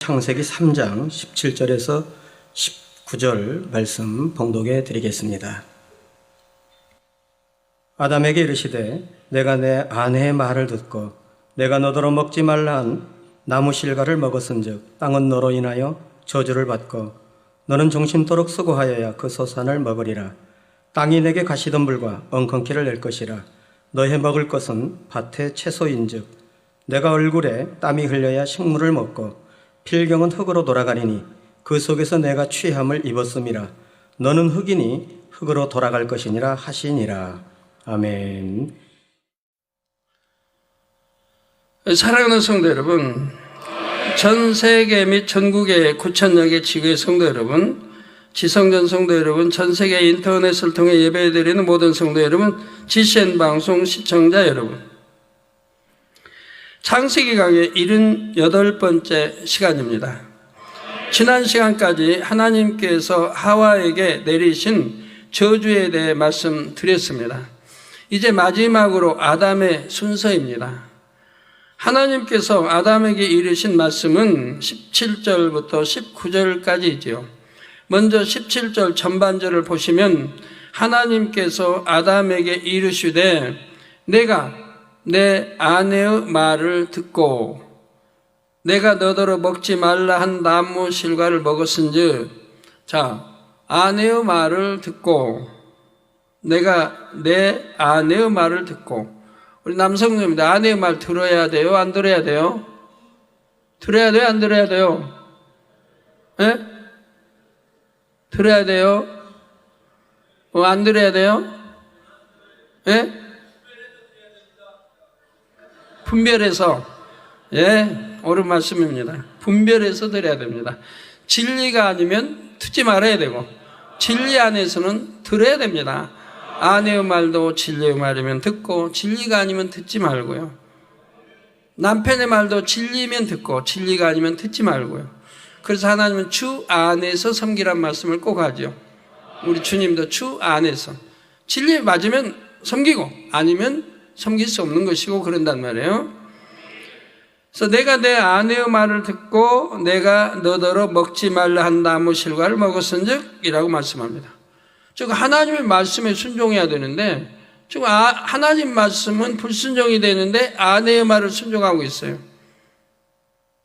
창세기 3장 17절에서 19절 말씀 봉독해 드리겠습니다. 아담에게 이르시되 내가 내 아내의 말을 듣고 내가 너더러 먹지 말라 한 나무 실과를 먹었은즉 땅은 너로 인하여 저주를 받고 너는 종신토록 수고하여야 그 소산을 먹으리라. 땅이 내게 가시덤불과 엉겅퀴를 낼 것이라. 너의 먹을 것은 밭의 채소인즉 내가 얼굴에 땀이 흘려야 식물을 먹고 필경은 흙으로 돌아가리니 그 속에서 내가 취함을 입었음이라. 너는 흙이니 흙으로 돌아갈 것이니라 하시니라. 아멘. 사랑하는 성도 여러분, 전 세계 및 전국의 9천여 개 지구의 성도 여러분, 지성전 성도 여러분, 전 세계 인터넷을 통해 예배드리는 모든 성도 여러분, GCN 방송 시청자 여러분, 창세기 강의 78번째 시간입니다. 지난 시간까지 하나님께서 하와에게 내리신 저주에 대해 말씀드렸습니다. 이제 마지막으로 아담의 순서입니다. 하나님께서 아담에게 이르신 말씀은 17절부터 19절까지이지요. 먼저 17절 전반절을 보시면 하나님께서 아담에게 이르시되 내가 내 아내의 말을 듣고 내가 너더러 먹지 말라 한 나무 실과를 먹었은즉, 자, 아내의 말을 듣고 내가 내 아내의 말을 듣고, 우리 남성님들 아내의 말 들어야 돼요? 안 들어야 돼요? 들어야 돼요? 안 들어야 돼요? 예? 들어야 돼요? 안 들어야 돼요? 예? 분별해서, 예, 옳은 말씀입니다. 분별해서 들어야 됩니다. 진리가 아니면 듣지 말아야 되고, 진리 안에서는 들어야 됩니다. 아내의 말도 진리의 말이면 듣고, 진리가 아니면 듣지 말고요. 남편의 말도 진리면 듣고, 진리가 아니면 듣지 말고요. 그래서 하나님은 주 안에서 섬기란 말씀을 꼭 하죠. 우리 주님도 주 안에서. 진리에 맞으면 섬기고, 아니면 섬길 수 없는 것이고 그런단 말이에요. 그래서 내가 내 아내의 말을 듣고 내가 너더러 먹지 말라 한 나무 실과를 먹었은즉 이라고 말씀합니다. 즉 하나님의 말씀에 순종해야 되는데, 즉 하나님 말씀은 불순종이 되는데 아내의 말을 순종하고 있어요.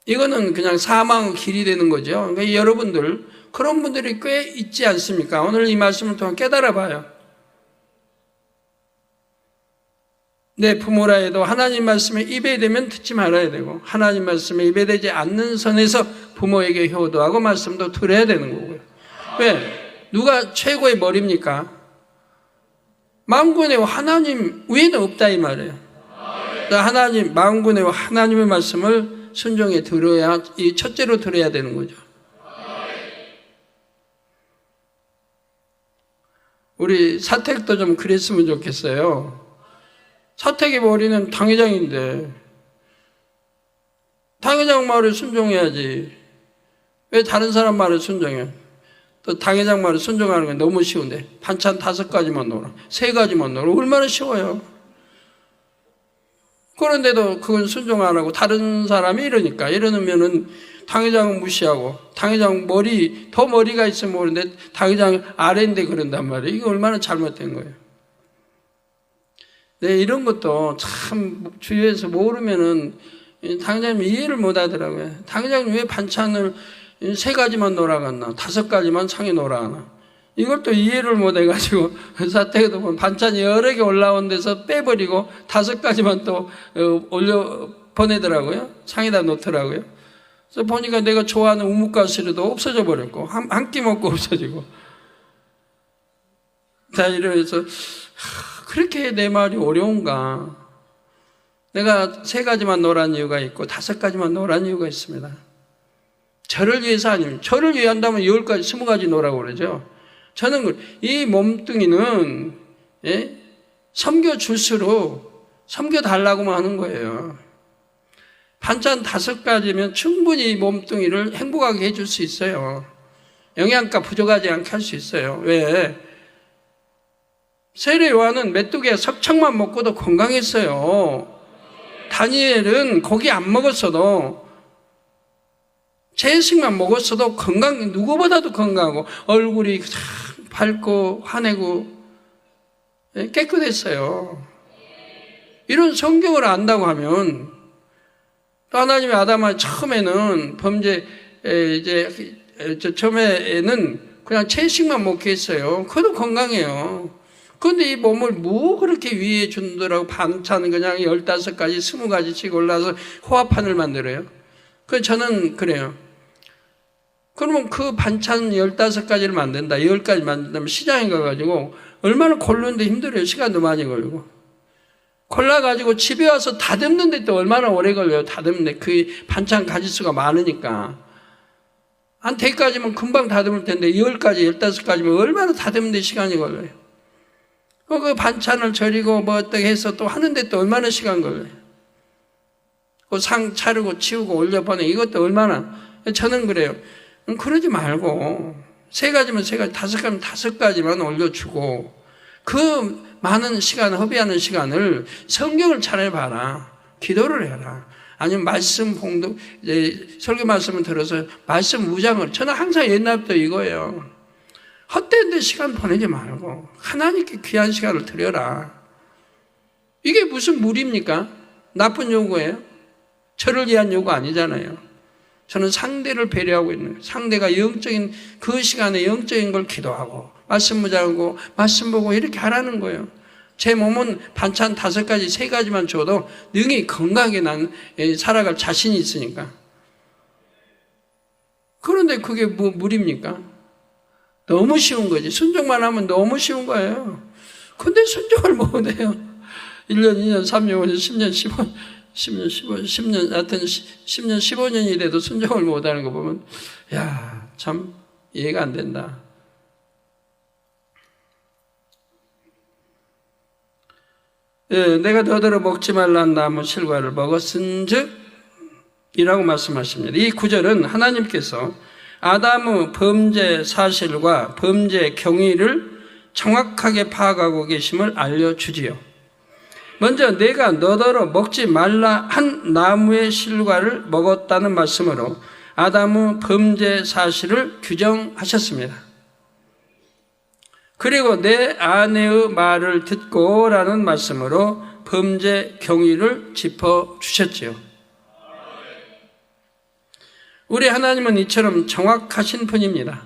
이거는 그냥 사망의 길이 되는 거죠. 그러니까 여러분들, 그런 분들이 꽤 있지 않습니까? 오늘 이 말씀을 통해 깨달아 봐요. 내 부모라 해도 하나님 말씀에 입에 대면 듣지 말아야 되고, 하나님 말씀에 입에 대지 않는 선에서 부모에게 효도하고 말씀도 들어야 되는 거고요. 왜? 누가 최고의 머리입니까? 만군의 하나님 위에는 없다 이 말이에요. 하나님, 만군의 하나님의 말씀을 순종해 들어야, 이 첫째로 들어야 되는 거죠. 우리 사택도 좀 그랬으면 좋겠어요. 사택의 머리는 당회장인데 당회장 말을 순종해야지. 왜 다른 사람 말을 순종해? 또 당회장 말을 순종하는 건 너무 쉬운데, 반찬 5가지만 넣어라, 3가지만 넣어라, 얼마나 쉬워요. 그런데도 그건 순종 안 하고 다른 사람이 이러면은 당회장은 무시하고, 당회장 더 머리가 있으면 모르는데 당회장 아래인데 그런단 말이에요. 이거 얼마나 잘못된 거예요. 네, 이런 것도 참 주위에서 모르면은 당회장님이 이해를 못 하더라고요. 당회장님 왜 반찬을 3가지만 넣으라 갔나? 5가지만 상에 넣으라 하나? 이걸 또 이해를 못 해가지고, 사택에도 보면 반찬이 여러 개 올라온 데서 빼버리고 5가지만 또 올려 보내더라고요. 상에다 놓더라고요. 그래서 보니까 내가 좋아하는 우뭇가스리도 없어져 버렸고, 한 끼 먹고 없어지고. 자, 이러면서, 그렇게 내 말이 어려운가? 내가 3가지만 넣으라는 이유가 있고 5가지만 넣으라는 이유가 있습니다. 저를 위해서 아니면, 저를 위해 한다면 10가지, 20가지 넣으라고 그러죠. 저는 이 몸뚱이는, 예? 섬겨줄수록 섬겨달라고만 하는 거예요. 반찬 5가지면 충분히 몸뚱이를 행복하게 해줄 수 있어요. 영양가 부족하지 않게 할 수 있어요. 왜? 세례 요한은 메뚜기에 석청만 먹고도 건강했어요. 다니엘은 고기 안 먹었어도 채식만 먹었어도 누구보다도 건강하고 얼굴이 밝고 환하고 깨끗했어요. 이런 성경을 안다고 하면 또 하나님이 아담을 처음에는 처음에는 그냥 채식만 먹게 했어요. 그래도 건강해요. 그런데 이 몸을 뭐 그렇게 위해 준다라고 반찬 그냥 15가지, 20가지씩 올라서 호화판을 만들어요. 그래서 저는 그래요. 그러면 그 반찬 15가지를 만든다, 10가지 만든다면 시장에 가가지고 얼마나 고르는데 힘들어요. 시간도 많이 걸리고. 골라가지고 집에 와서 다듬는데 또 얼마나 오래 걸려요. 다듬는데 그 반찬 가지수가 많으니까. 한 100가지면 금방 다듬을 텐데 10가지, 15가지면 얼마나 다듬는데 시간이 걸려요. 그 반찬을 절이고 뭐 어떻게 해서 또 하는데 또 얼마나 시간 걸려요. 그 상 차리고 치우고 올려보내 이것도 얼마나. 저는 그래요. 그러지 말고 3가지면 3가지, 5가지면 5가지만 올려주고 그 많은 시간, 허비하는 시간을 성경을 찾아봐라. 기도를 해라. 아니면 말씀 봉독, 설교 말씀을 들어서 말씀 무장을. 저는 항상 옛날부터 이거예요. 헛된데 시간 보내지 말고 하나님께 귀한 시간을 드려라. 이게 무슨 무리입니까? 나쁜 요구예요? 저를 위한 요구 아니잖아요. 저는 상대를 배려하고 있는 거예요. 상대가 영적인 그 시간에 영적인 걸 기도하고 말씀 무장하고 말씀 보고 이렇게 하라는 거예요. 제 몸은 반찬 5가지, 3가지만 줘도 능히 건강하게 난 살아갈 자신이 있으니까. 그런데 그게 뭐 무리입니까? 너무 쉬운 거지. 순종만 하면 너무 쉬운 거예요. 근데 순종을 못해요. 1년, 2년, 3년, 5년, 10년, 15년, 10년, 15년, 10년, 하여튼 10년, 15년이 돼도 순종을 못하는 거 보면, 야, 참 이해가 안 된다. 내가 너더러 먹지 말란 나무 실과를 먹었은즉 이라고 말씀하십니다. 이 구절은 하나님께서 아담의 범죄 사실과 범죄 경위를 정확하게 파악하고 계심을 알려주지요. 먼저 내가 너더러 먹지 말라 한 나무의 실과를 먹었다는 말씀으로 아담의 범죄 사실을 규정하셨습니다. 그리고 내 아내의 말을 듣고 라는 말씀으로 범죄 경위를 짚어주셨지요. 우리 하나님은 이처럼 정확하신 분입니다.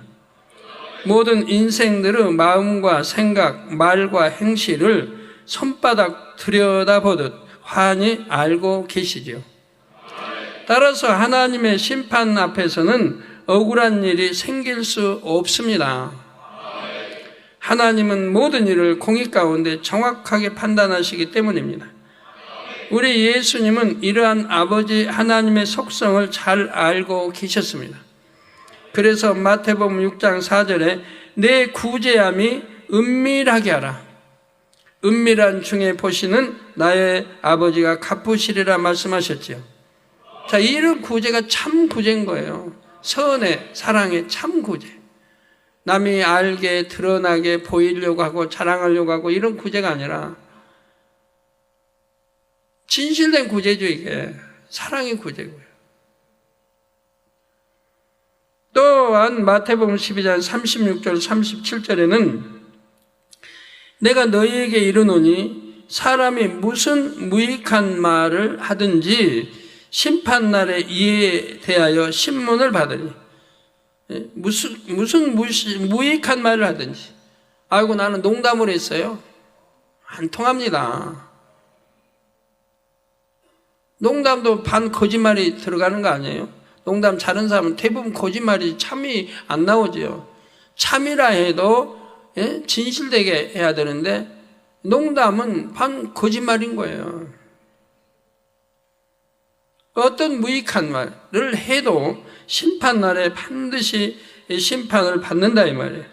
모든 인생들의 마음과 생각, 말과 행실을 손바닥 들여다보듯 환히 알고 계시지요. 따라서 하나님의 심판 앞에서는 억울한 일이 생길 수 없습니다. 하나님은 모든 일을 공의 가운데 정확하게 판단하시기 때문입니다. 우리 예수님은 이러한 아버지 하나님의 속성을 잘 알고 계셨습니다. 그래서 마태복음 6장 4절에 내 구제함이 은밀하게 하라. 은밀한 중에 보시는 나의 아버지가 갚으시리라 말씀하셨지요. 자, 이런 구제가 참 구제인 거예요. 선의, 사랑의 참 구제. 남이 알게, 드러나게, 보이려고 하고 자랑하려고 하고 이런 구제가 아니라 진실된 구제죠. 이게 사랑의 구제고요. 또한 마태복음 12장 36절 37절에는 내가 너희에게 이르노니 사람이 무슨 무익한 말을 하든지 심판날에 이에 대하여 신문을 받으리. 무슨 무익한 말을 하든지. 아이고 나는 농담을 했어요. 안 통합니다. 농담도 반 거짓말이 들어가는 거 아니에요? 농담 잘하는 사람은 대부분 거짓말이 참이 안 나오죠. 참이라 해도 진실되게 해야 되는데 농담은 반 거짓말인 거예요. 어떤 무익한 말을 해도 심판날에 반드시 심판을 받는다 이 말이에요.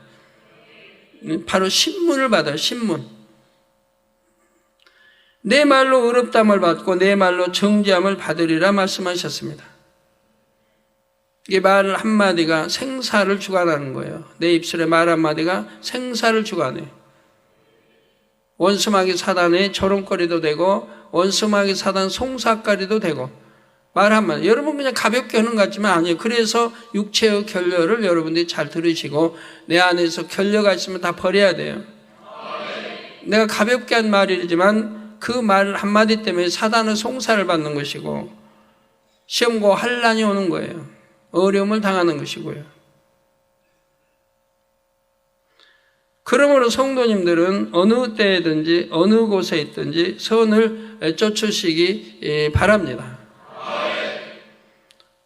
바로 신문을 받아요. 신문. 내 말로 의롭담을 받고 내 말로 정죄함을 받으리라 말씀하셨습니다. 이 말 한마디가 생사를 주관하는 거예요. 내 입술의 말 한마디가 생사를 주관해요. 원수마귀 사단의 조롱거리도 되고 원수마귀 사단 송사거리도 되고 말 한마디. 여러분 그냥 가볍게 하는 것 같지만 아니에요. 그래서 육체의 결렬을 여러분들이 잘 들으시고 내 안에서 결려가 있으면 다 버려야 돼요. 내가 가볍게 한 말이지만 그 말 한마디 때문에 사단은 송사를 받는 것이고 시험과 환난이 오는 거예요. 어려움을 당하는 것이고요. 그러므로 성도님들은 어느 때든지 어느 곳에 있든지 선을 쫓으시기 바랍니다.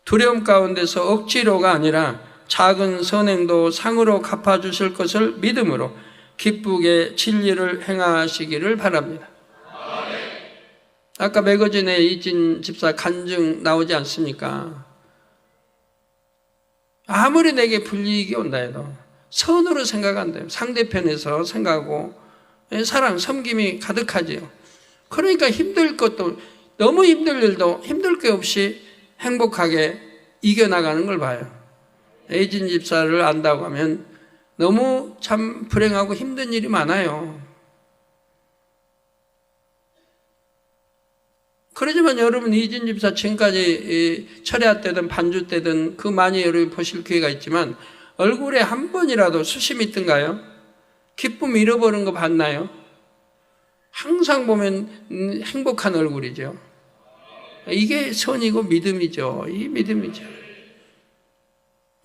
두려움 가운데서 억지로가 아니라 작은 선행도 상으로 갚아주실 것을 믿음으로 기쁘게 진리를 행하시기를 바랍니다. 아까 매거진에 이진 집사 간증 나오지 않습니까? 아무리 내게 불이익이 온다 해도 선으로 생각한대요. 상대편에서 생각하고 사랑, 섬김이 가득하지요. 그러니까 힘들 것도 너무 힘들 일도 힘들 게 없이 행복하게 이겨나가는 걸 봐요. 에이진 집사를 안다고 하면 너무 참 불행하고 힘든 일이 많아요. 그러지만 여러분 이진 집사 지금까지 철야 때든 반주 때든 그 많이 여러분이 보실 기회가 있지만 얼굴에 한 번이라도 수심이 있던가요? 기쁨 잃어버린 거 봤나요? 항상 보면 행복한 얼굴이죠. 이게 선이고 믿음이죠. 이 믿음이죠.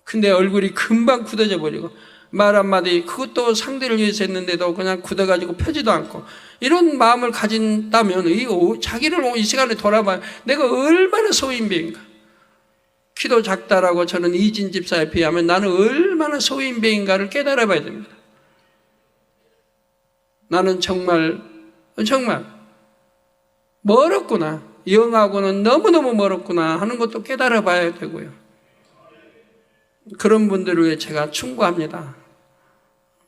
근데 얼굴이 금방 굳어져 버리고 말 한마디 그것도 상대를 위해서 했는데도 그냥 굳어가지고 펴지도 않고 이런 마음을 가진다면 자기를 이 시간에 돌아봐요. 내가 얼마나 소인배인가. 키도 작다라고 저는 이진 집사에 비하면 나는 얼마나 소인배인가를 깨달아 봐야 됩니다. 나는 정말 멀었구나. 영하고는 너무너무 멀었구나 하는 것도 깨달아 봐야 되고요. 그런 분들을 위해 제가 충고합니다.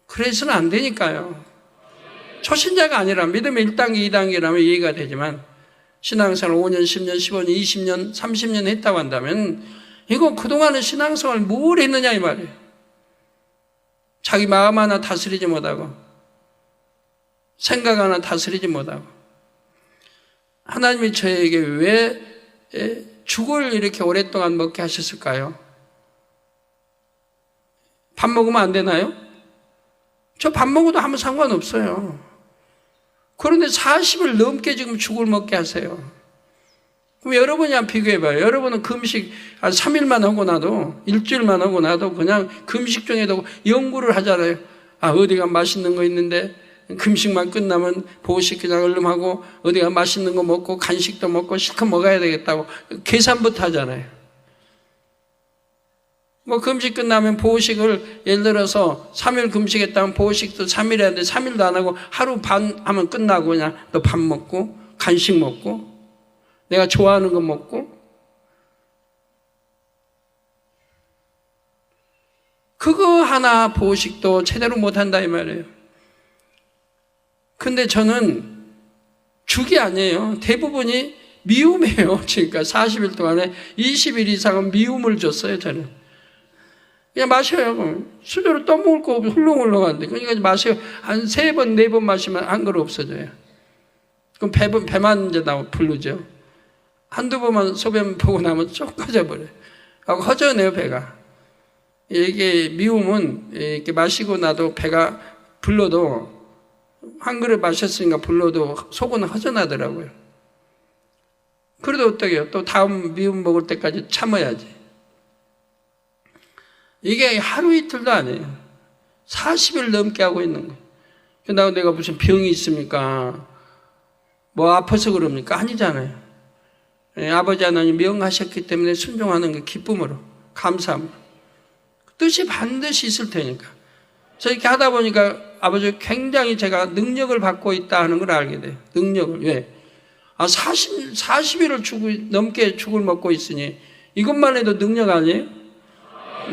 그래서는 안 되니까요. 초신자가 아니라 믿음의 1단계, 2단계라면 이해가 되지만 신앙생활 5년, 10년, 15년, 20년, 30년 했다고 한다면 이거 그동안은 신앙생활 뭘 했느냐 이 말이에요. 자기 마음 하나 다스리지 못하고 생각 하나 다스리지 못하고 하나님이 저에게 왜 죽을 이렇게 오랫동안 먹게 하셨을까요? 밥 먹으면 안 되나요? 저 밥 먹어도 아무 상관없어요. 그런데 40을 넘게 지금 죽을 먹게 하세요. 그럼 여러분이 한번 비교해봐요. 여러분은 금식 한 3일만 하고 나도 일주일만 하고 나도 그냥 금식 중에도 연구를 하잖아요. 어디가 맛있는 거 있는데 금식만 끝나면 보식 그냥 얼른 하고 어디가 맛있는 거 먹고 간식도 먹고 실컷 먹어야 되겠다고 계산부터 하잖아요. 뭐 금식 끝나면 보식을 예를 들어서 3일 금식했다면 보식도 3일 해야 돼. 3일도 안 하고 하루 반 하면 끝나고 그냥 또 밥 먹고 간식 먹고 내가 좋아하는 거 먹고 그거 하나 보식도 제대로 못한다 이 말이에요. 근데 저는 죽이 아니에요. 대부분이 미움이에요. 그러니까 40일 동안에 20일 이상은 미움을 줬어요. 저는 그냥 마셔요. 수저로 떠먹을 거 없이 훌렁훌렁한데 그러니까 마셔요. 한 3번 4번 마시면 한 그릇 없어져요. 그럼 배만 이제 부르죠. 한두 번만 소변 보고 나면 쭉 꺼져버려요. 허전해요 배가. 이게 미움은 이렇게 마시고 나도 배가 불러도 한 그릇 마셨으니까 불러도 속은 허전하더라고요. 그래도 어떡해요? 또 다음 미움 먹을 때까지 참아야지. 이게 하루 이틀도 아니에요. 40일 넘게 하고 있는 거예요. 그런다고 내가 무슨 병이 있습니까? 뭐 아파서 그럽니까? 아니잖아요. 아버지 하나님 명하셨기 때문에 순종하는 게 기쁨으로 감사합니다. 뜻이 반드시 있을 테니까. 이렇게 하다 보니까 아버지 굉장히 제가 능력을 받고 있다 하는 걸 알게 돼요. 능력을. 왜? 40일을 넘게 죽을 먹고 있으니 이것만 해도 능력 아니에요?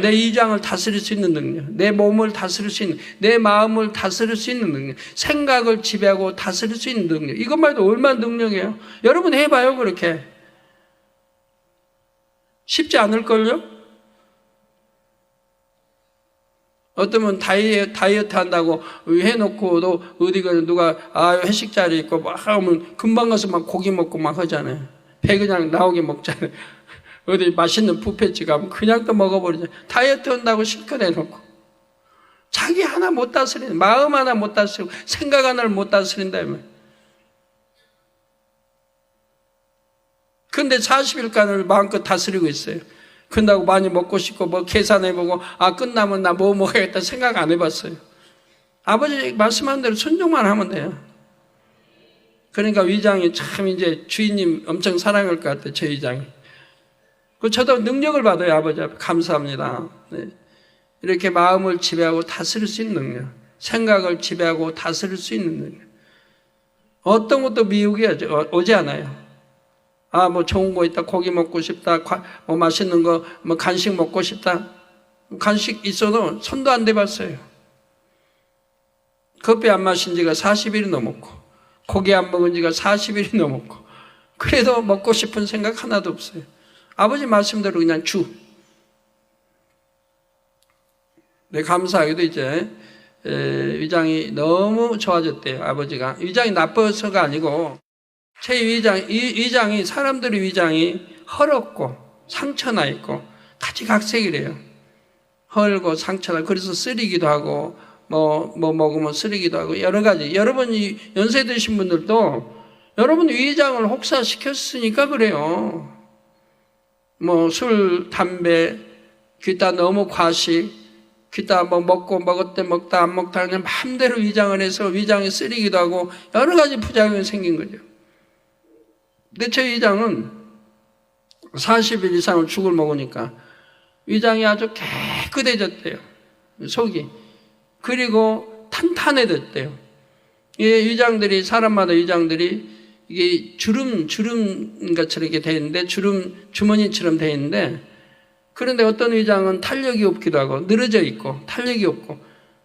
내 이장을 다스릴 수 있는 능력, 내 몸을 다스릴 수 있는, 내 마음을 다스릴 수 있는 능력, 생각을 지배하고 다스릴 수 있는 능력. 이것만 해도 얼마나 능력이에요? 여러분 해봐요 그렇게. 쉽지 않을걸요? 어떠면 다이어트 한다고 해놓고도 어디가 누가 회식 자리 있고 막 하면 금방 가서 막 고기 먹고 막 하잖아요. 배 그냥 나오게 먹잖아요. 어디 맛있는 뷔페집 가면 그냥 또 먹어버리죠. 다이어트 한다고 실컷 해놓고. 자기 하나 못 다스리는, 마음 하나 못 다스리고, 생각 하나를 못 다스린다면. 근데 40일간을 마음껏 다스리고 있어요. 끝나고 많이 먹고 싶고, 뭐 계산해보고, 끝나면 나 뭐 먹어야겠다 생각 안 해봤어요. 아버지 말씀한 대로 순종만 하면 돼요. 그러니까 위장이 참 이제 주인님 엄청 사랑할 것 같아요, 제 위장이. 저도 능력을 받아요, 아버지 앞에. 감사합니다. 네. 이렇게 마음을 지배하고 다스릴 수 있는 능력, 생각을 지배하고 다스릴 수 있는 능력. 어떤 것도 미혹이 오지 않아요. 뭐 좋은 거 있다, 고기 먹고 싶다, 뭐 맛있는 거, 뭐 간식 먹고 싶다. 간식 있어도 손도 안 대봤어요. 커피 안 마신 지가 40일이 넘었고, 고기 안 먹은 지가 40일이 넘었고, 그래도 먹고 싶은 생각 하나도 없어요. 아버지 말씀대로 그냥 네, 감사하게도 이제 위장이 너무 좋아졌대요. 아버지가 위장이 나빠서가 아니고 제 위장이 사람들의 위장이 헐었고 상처나 있고 가지각색이래요. 헐고 상처나, 그래서 쓰리기도 하고 뭐 먹으면 쓰리기도 하고 여러 가지. 여러분이 연세 드신 분들도 여러분 위장을 혹사시켰으니까 그래요. 뭐 술, 담배, 기타 너무 과식, 기타 뭐 먹었대 먹다 안 먹다 그냥 마음대로 위장을 해서 위장이 쓰리기도 하고 여러 가지 부작용이 생긴 거죠. 근데 제 위장은 40일 이상을 죽을 먹으니까 위장이 아주 깨끗해졌대요. 속이. 그리고 탄탄해졌대요. 이 위장들이, 사람마다 위장들이 이게 주름같이 이렇게 돼 있는데, 주머니처럼 돼 있는데, 그런데 어떤 위장은 탄력이 없기도 하고, 늘어져 있고, 탄력이 없고,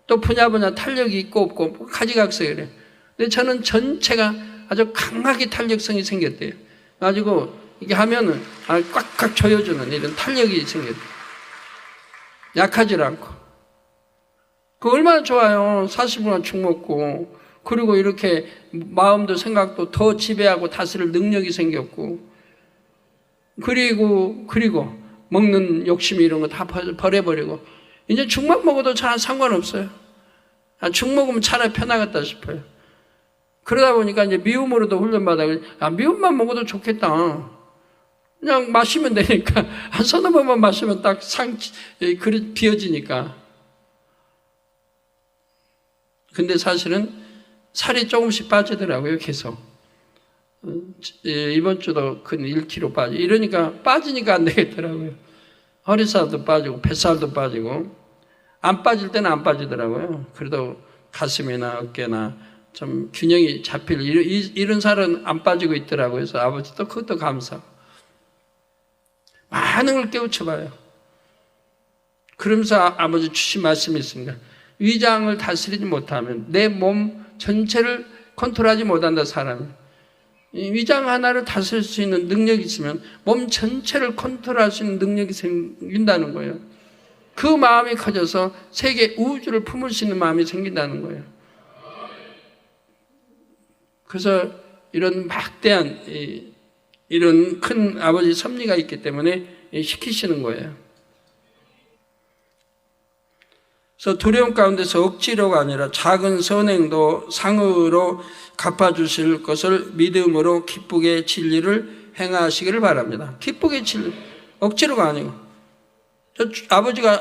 또 분야분야 탄력이 있고 없고, 가지각색이래요. 근데 저는 전체가 아주 강하게 탄력성이 생겼대요. 가지고, 이게 하면은, 꽉꽉 조여주는 이런 탄력이 생겼대요. 약하지 않고. 그 얼마나 좋아요. 40분간 죽 먹고, 그리고 이렇게 마음도 생각도 더 지배하고 다스릴 능력이 생겼고, 그리고 먹는 욕심 이런 거 다 버려버리고, 이제 죽만 먹어도 잘 상관없어요. 죽 먹으면 차라리 편하겠다 싶어요. 그러다 보니까 이제 미움으로도 훈련받아요. 미움만 먹어도 좋겠다. 그냥 마시면 되니까, 한 서너 번만 마시면 딱 그릇 비어지니까. 근데 사실은 살이 조금씩 빠지더라고요, 계속. 이번 주도 근 1kg 빠지고. 이러니까 빠지니까 안 되겠더라고요. 허리살도 빠지고, 뱃살도 빠지고. 안 빠질 때는 안 빠지더라고요. 그래도 가슴이나 어깨나 좀 균형이 잡힐, 이런 살은 안 빠지고 있더라고요. 그래서 아버지도 그것도 감사하고. 많은 걸 깨우쳐봐요. 그러면서 아버지 주신 말씀이 있습니다. 위장을 다스리지 못하면 내 몸 전체를 컨트롤하지 못한다, 사람이. 위장 하나를 다스릴 수 있는 능력이 있으면 몸 전체를 컨트롤할 수 있는 능력이 생긴다는 거예요. 그 마음이 커져서 세계 우주를 품을 수 있는 마음이 생긴다는 거예요. 그래서 이런 막대한 이런 큰 아버지 섭리가 있기 때문에 시키시는 거예요. 그래서 두려움 가운데서 억지로가 아니라 작은 선행도 상으로 갚아주실 것을 믿음으로 기쁘게 진리를 행하시기를 바랍니다. 기쁘게 진리, 억지로가 아니고.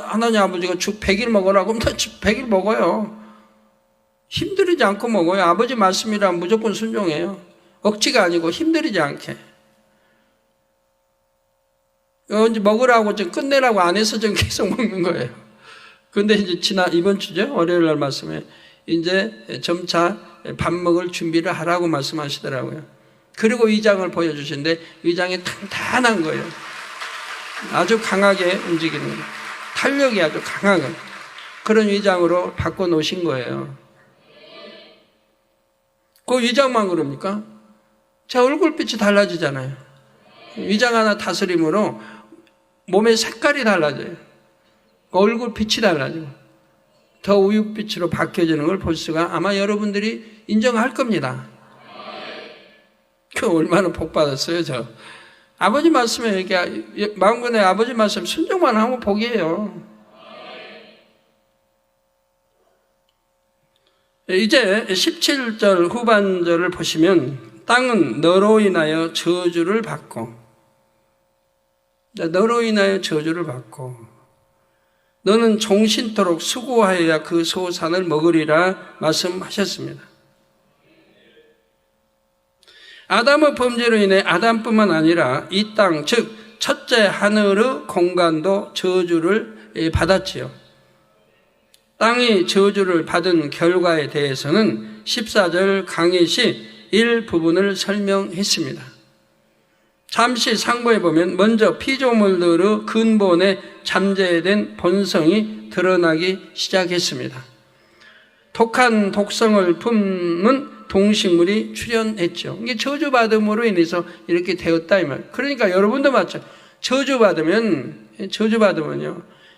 하나님 아버지가 죽 100일 먹으라고 하면 나 죽 100일 먹어요. 힘들이지 않고 먹어요. 아버지 말씀이라면 무조건 순종해요. 억지가 아니고 힘들이지 않게. 이제 먹으라고 좀 끝내라고 안 해서 좀 계속 먹는 거예요. 근데 이제 이번 주죠? 월요일 날 말씀에 이제 점차 밥 먹을 준비를 하라고 말씀하시더라고요. 그리고 위장을 보여주시는데 위장이 탄탄한 거예요. 아주 강하게 움직이는 거예요. 탄력이 아주 강하게. 그런 위장으로 바꿔놓으신 거예요. 그 위장만 그럽니까? 제 얼굴빛이 달라지잖아요. 위장 하나 다스림으로 몸의 색깔이 달라져요. 얼굴빛이 달라지고 더 우윳빛으로 바뀌어지는 걸 볼 수가 아마 여러분들이 인정할 겁니다. 그 얼마나 복 받았어요, 저. 아버지 말씀에 이렇게 마음근에 아버지 말씀 순종만 하면 복이에요. 이제 17절 후반절을 보시면 땅은 너로 인하여 저주를 받고, 너로 인하여 저주를 받고 너는 종신토록 수고하여야 그 소산을 먹으리라 말씀하셨습니다. 아담의 범죄로 인해 아담뿐만 아니라 이 땅, 즉 첫째 하늘의 공간도 저주를 받았지요. 땅이 저주를 받은 결과에 대해서는 14절 강의 시 일부분을 설명했습니다. 잠시 상고해 보면 먼저 피조물들의 근본에 잠재된 본성이 드러나기 시작했습니다. 독한 독성을 품은 동식물이 출현했죠. 이게 저주받음으로 인해서 이렇게 되었다 이 말. 그러니까 여러분도 맞죠. 저주받으면요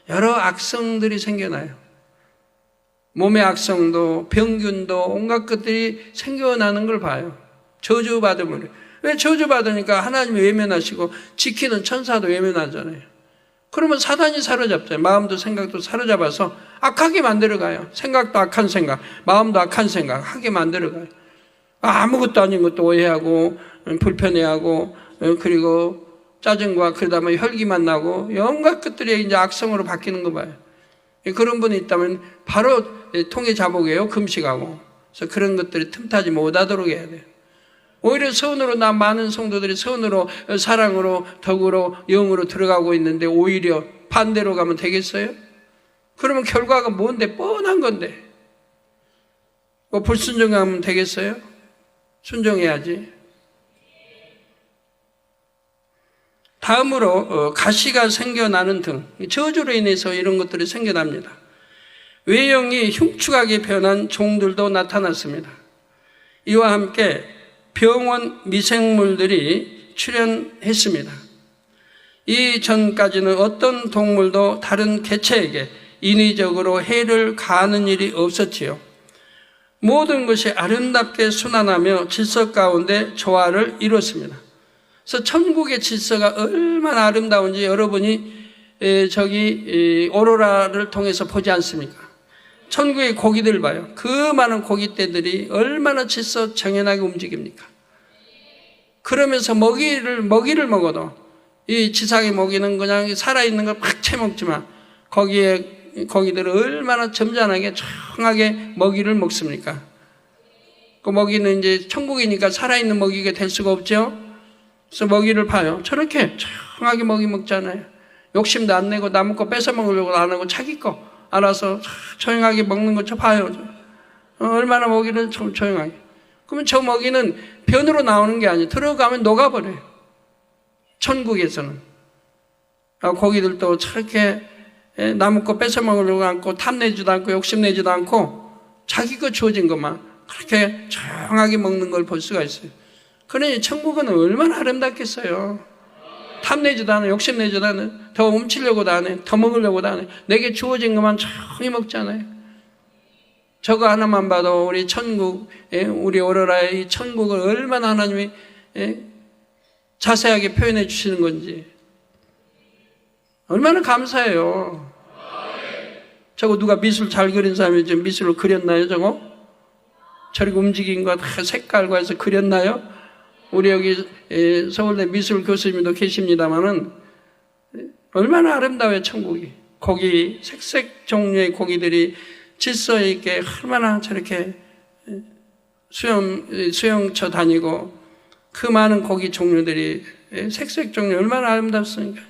여러 악성들이 생겨나요. 몸의 악성도 병균도 온갖 것들이 생겨나는 걸 봐요. 저주받음으로. 왜 저주받으니까 하나님이 외면하시고 지키는 천사도 외면하잖아요. 그러면 사단이 사로잡잖아요. 마음도 생각도 사로잡아서 악하게 만들어가요. 생각도 악한 생각, 마음도 악한 생각 하게 만들어가요. 아무것도 아닌 것도 오해하고 불편해하고 그리고 짜증과 그러다 보면 혈기만 나고 온갖 것들이 이제 악성으로 바뀌는 거 봐요. 그런 분이 있다면 바로 통에 자복해요. 금식하고. 그래서 그런 것들이 틈타지 못하도록 해야 돼요. 오히려 선으로 많은 성도들이 선으로 사랑으로 덕으로 영으로 들어가고 있는데 오히려 반대로 가면 되겠어요? 그러면 결과가 뭔데? 뻔한 건데 뭐 불순종하면 되겠어요? 순종해야지. 다음으로 가시가 생겨나는 등 저주로 인해서 이런 것들이 생겨납니다. 외형이 흉측하게 변한 종들도 나타났습니다. 이와 함께 병원 미생물들이 출현했습니다. 이전까지는 어떤 동물도 다른 개체에게 인위적으로 해를 가하는 일이 없었지요. 모든 것이 아름답게 순환하며 질서 가운데 조화를 이뤘습니다. 그래서 천국의 질서가 얼마나 아름다운지 여러분이 오로라를 통해서 보지 않습니까? 천국의 고기들 봐요. 그 많은 고기떼들이 얼마나 질서 정연하게 움직입니까? 그러면서 먹이를 먹어도 이 지상의 먹이는 그냥 살아있는 걸 팍 채먹지만 거기에 고기들은 얼마나 점잖하게 청하게 먹이를 먹습니까? 그 먹이는 이제 천국이니까 살아있는 먹이가 될 수가 없죠. 그래서 먹이를 봐요. 저렇게 청하게 먹이 먹잖아요. 욕심도 안 내고 남의 거 뺏어 먹으려고 안 하고 자기 거 알아서 조용하게 먹는 거 저 봐요. 얼마나 먹이는 좀 조용하게. 그러면 저 먹이는 변으로 나오는 게 아니에요. 들어가면 녹아버려요. 천국에서는. 고기들도 저렇게 남의 거 뺏어 먹으려고 않고 탐내지도 않고 욕심내지도 않고 자기 거 주어진 것만 그렇게 조용하게 먹는 걸 볼 수가 있어요. 그러니 천국은 얼마나 아름답겠어요. 탐내지도 않아요. 욕심내지도 않아요. 더 훔치려고도 안 해요. 더 먹으려고도 안 해요. 내게 주어진 것만 조용히 먹잖아요. 저거 하나만 봐도 우리 천국, 우리 오로라의 이 천국을 얼마나 하나님이 자세하게 표현해 주시는 건지 얼마나 감사해요. 저거 누가 미술 잘 그린 사람이 지금 미술을 그렸나요? 저거? 저렇게 움직인 거 다 색깔과 해서 그렸나요? 우리 여기 서울대 미술 교수님도 계십니다만은 얼마나 아름다워요 천국이. 고기 색색 종류의 고기들이 질서 있게 얼마나 저렇게 수영쳐 다니고 그 많은 고기 종류들이 색색 종류 얼마나 아름답습니까?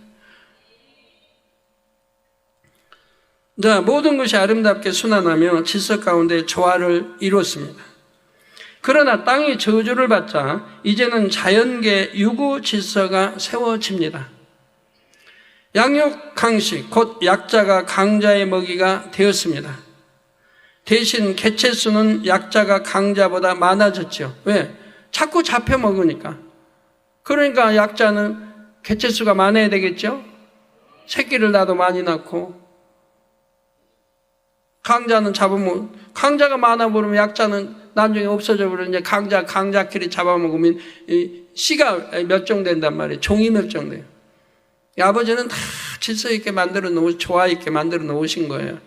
자, 모든 것이 아름답게 순환하며 질서 가운데 조화를 이루었습니다. 그러나 땅이 저주를 받자 이제는 자연계 유구 질서가 세워집니다. 양육 강식, 곧 약자가 강자의 먹이가 되었습니다. 대신 개체 수는 약자가 강자보다 많아졌죠. 왜? 자꾸 잡혀 먹으니까. 그러니까 약자는 개체 수가 많아야 되겠죠? 새끼를 낳아도 많이 낳고 강자는 잡으면 강자가 많아 버리면 약자는 나중에 없어져 버리는 이제 강자끼리 잡아먹으면 이 씨가 멸종된단 말이에요. 종이 멸종돼요. 이 아버지는 다 질서 있게 만들어 놓으신, 조화 있게 만들어 놓으신 거예요.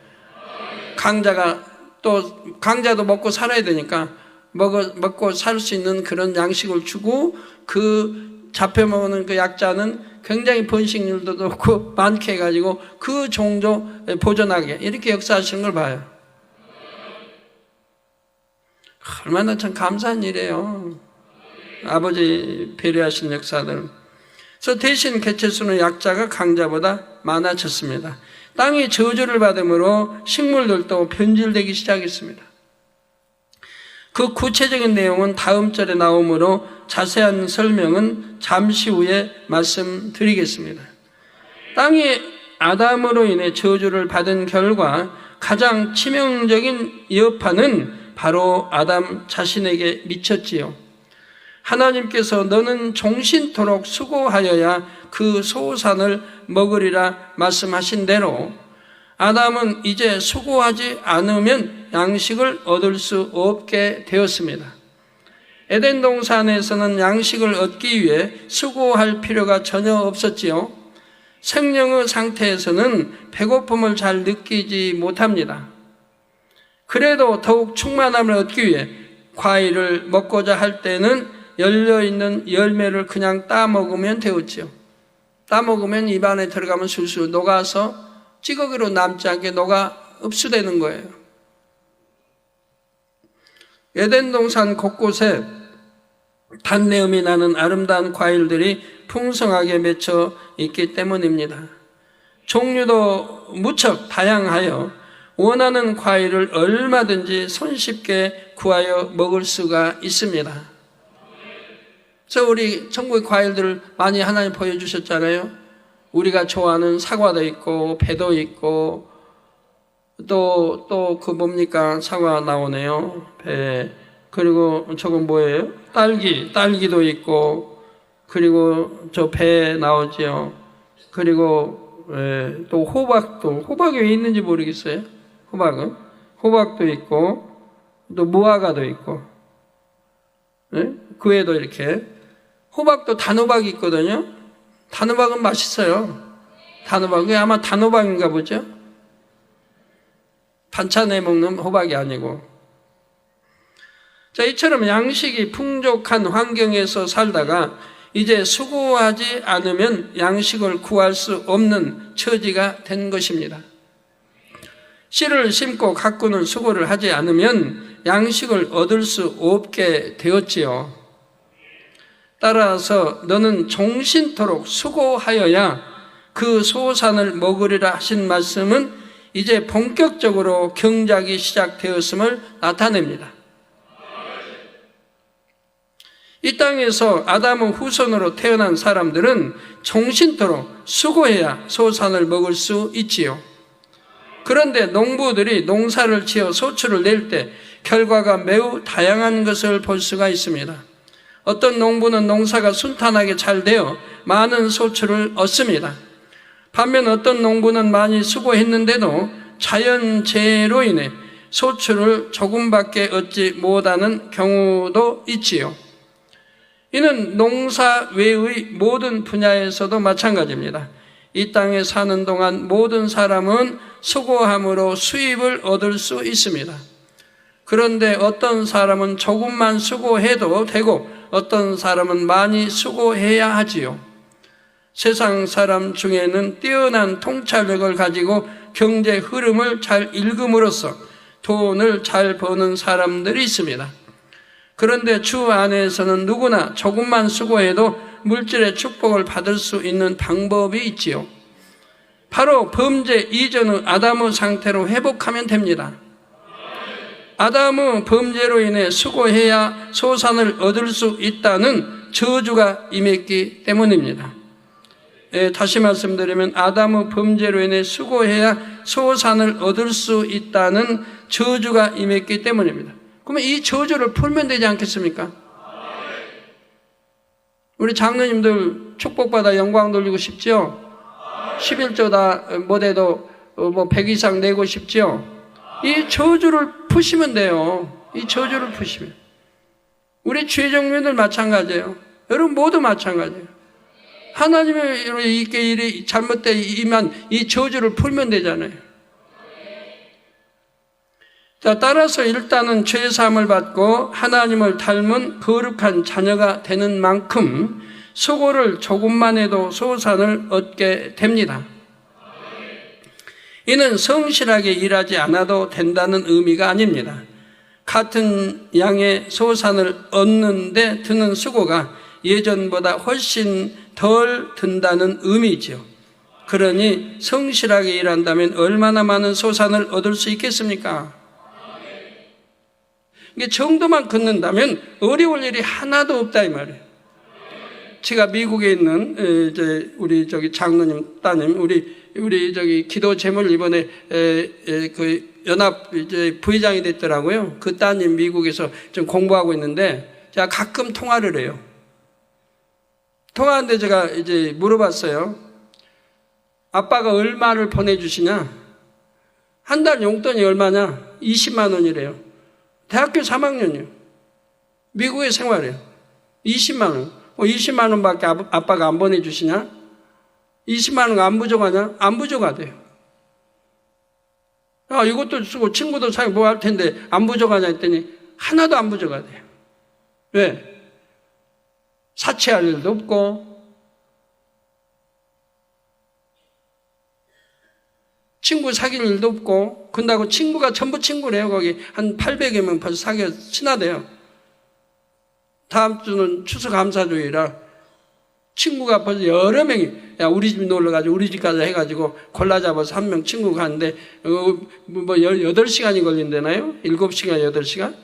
강자도 먹고 살아야 되니까 먹고 살 수 있는 그런 양식을 주고, 그 잡혀 먹는 그 약자는 굉장히 번식률도 높고 많게 해가지고 그 종조 보존하게 이렇게 역사하시는 걸 봐요. 얼마나 참 감사한 일이에요. 아버지 배려하신 역사들. 그래서 대신 개체수는 약자가 강자보다 많아졌습니다. 땅이 저주를 받음으로 식물들도 변질되기 시작했습니다. 그 구체적인 내용은 다음 절에 나오므로 자세한 설명은 잠시 후에 말씀드리겠습니다. 땅이 아담으로 인해 저주를 받은 결과 가장 치명적인 여파는 바로 아담 자신에게 미쳤지요. 하나님께서 너는 종신토록 수고하여야 그 소산을 먹으리라 말씀하신 대로 아담은 이제 수고하지 않으면 양식을 얻을 수 없게 되었습니다. 에덴 동산에서는 양식을 얻기 위해 수고할 필요가 전혀 없었지요. 생명의 상태에서는 배고픔을 잘 느끼지 못합니다. 그래도 더욱 충만함을 얻기 위해 과일을 먹고자 할 때는 열려있는 열매를 그냥 따먹으면 되었지요. 따먹으면 입안에 들어가면 술술 녹아서 찌꺼기로 남지 않게 녹아 흡수되는 거예요. 에덴 동산 곳곳에 단내음이 나는 아름다운 과일들이 풍성하게 맺혀 있기 때문입니다. 종류도 무척 다양하여 원하는 과일을 얼마든지 손쉽게 구하여 먹을 수가 있습니다. 그래서 우리 천국의 과일들을 많이 하나님 보여주셨잖아요. 우리가 좋아하는 사과도 있고 배도 있고 또 그 뭡니까? 사과 나오네요. 배. 그리고 저건 뭐예요? 딸기도 있고, 그리고 저 배 나오지요. 그리고 또 호박이 왜 있는지 모르겠어요. 호박도 있고, 또 무화과도 있고, 그 외에도 이렇게 호박도 단호박이 있거든요. 단호박은 맛있어요. 단호박이 아마 단호박인가 보죠. 반찬에 먹는 호박이 아니고. 자, 이처럼 양식이 풍족한 환경에서 살다가 이제 수고하지 않으면 양식을 구할 수 없는 처지가 된 것입니다. 씨를 심고 가꾸는 수고를 하지 않으면 양식을 얻을 수 없게 되었지요. 따라서 너는 종신토록 수고하여야 그 소산을 먹으리라 하신 말씀은 이제 본격적으로 경작이 시작되었음을 나타냅니다. 이 땅에서 아담의 후손으로 태어난 사람들은 종신토록 수고해야 소산을 먹을 수 있지요. 그런데 농부들이 농사를 지어 소출을 낼 때 결과가 매우 다양한 것을 볼 수가 있습니다. 어떤 농부는 농사가 순탄하게 잘 되어 많은 소출을 얻습니다. 반면 어떤 농부는 많이 수고했는데도 자연재해로 인해 소출을 조금밖에 얻지 못하는 경우도 있지요. 이는 농사 외의 모든 분야에서도 마찬가지입니다. 이 땅에 사는 동안 모든 사람은 수고함으로 수입을 얻을 수 있습니다. 그런데 어떤 사람은 조금만 수고해도 되고 어떤 사람은 많이 수고해야 하지요. 세상 사람 중에는 뛰어난 통찰력을 가지고 경제 흐름을 잘 읽음으로써 돈을 잘 버는 사람들이 있습니다. 그런데 주 안에서는 누구나 조금만 수고해도 물질의 축복을 받을 수 있는 방법이 있지요. 바로 범죄 이전의 아담의 상태로 회복하면 됩니다. 아담의 범죄로 인해 수고해야 소산을 얻을 수 있다는 저주가 임했기 때문입니다. 다시 말씀드리면 아담의 범죄로 인해 수고해야 소산을 얻을 수 있다는 저주가 임했기 때문입니다. 그러면 이 저주를 풀면 되지 않겠습니까? 우리 장로님들 축복받아 영광 돌리고 싶죠? 11조 다 못해도 100 이상 내고 싶죠? 이 저주를 푸시면 돼요. 이 저주를 푸시면. 우리 죄정민들 마찬가지예요. 여러분 모두 마찬가지예요. 하나님의 이렇게 일이 잘못된 임한 이 저주를 풀면 되잖아요. 자, 따라서 일단은 죄사함을 받고 하나님을 닮은 거룩한 자녀가 되는 만큼 수고를 조금만 해도 소산을 얻게 됩니다. 이는 성실하게 일하지 않아도 된다는 의미가 아닙니다. 같은 양의 소산을 얻는데 드는 수고가 예전보다 훨씬 덜 든다는 의미죠. 그러니 성실하게 일한다면 얼마나 많은 소산을 얻을 수 있겠습니까? 이게 정도만 긋는다면 어려울 일이 하나도 없다 이 말이에요. 제가 미국에 있는 이제 우리 저기 장로님 따님 우리 저기 기도 제물 이번에 그 연합 이제 부회장이 됐더라고요. 그 따님 미국에서 좀 공부하고 있는데 제가 가끔 통화를 해요. 통화하는데 제가 이제 물어봤어요. 아빠가 얼마를 보내주시냐? 한 달 용돈이 얼마냐? 20만 원이래요. 대학교 3학년이요. 미국에 생활해요. 20만 원. 20만 원밖에 아빠가 안 보내주시냐? 20만 원 안 부족하냐? 안 부족하대요. 이것도 쓰고 친구도 사고 뭐 할 텐데 안 부족하냐 했더니 하나도 안 부족하대요. 왜? 사채할 일도 없고 친구 사귈 일도 없고 근다고 친구가 전부 친구래요. 거기 한 800여명 벌써 사귀어 친하대요. 다음 주는 추수감사주의라 친구가 벌써 여러 명이 야 우리 집 놀러가지고 우리 집 가자 해가지고 골라 잡아서 한 명 친구 가는데 뭐 8시간이 걸린다나요? 7시간 8시간?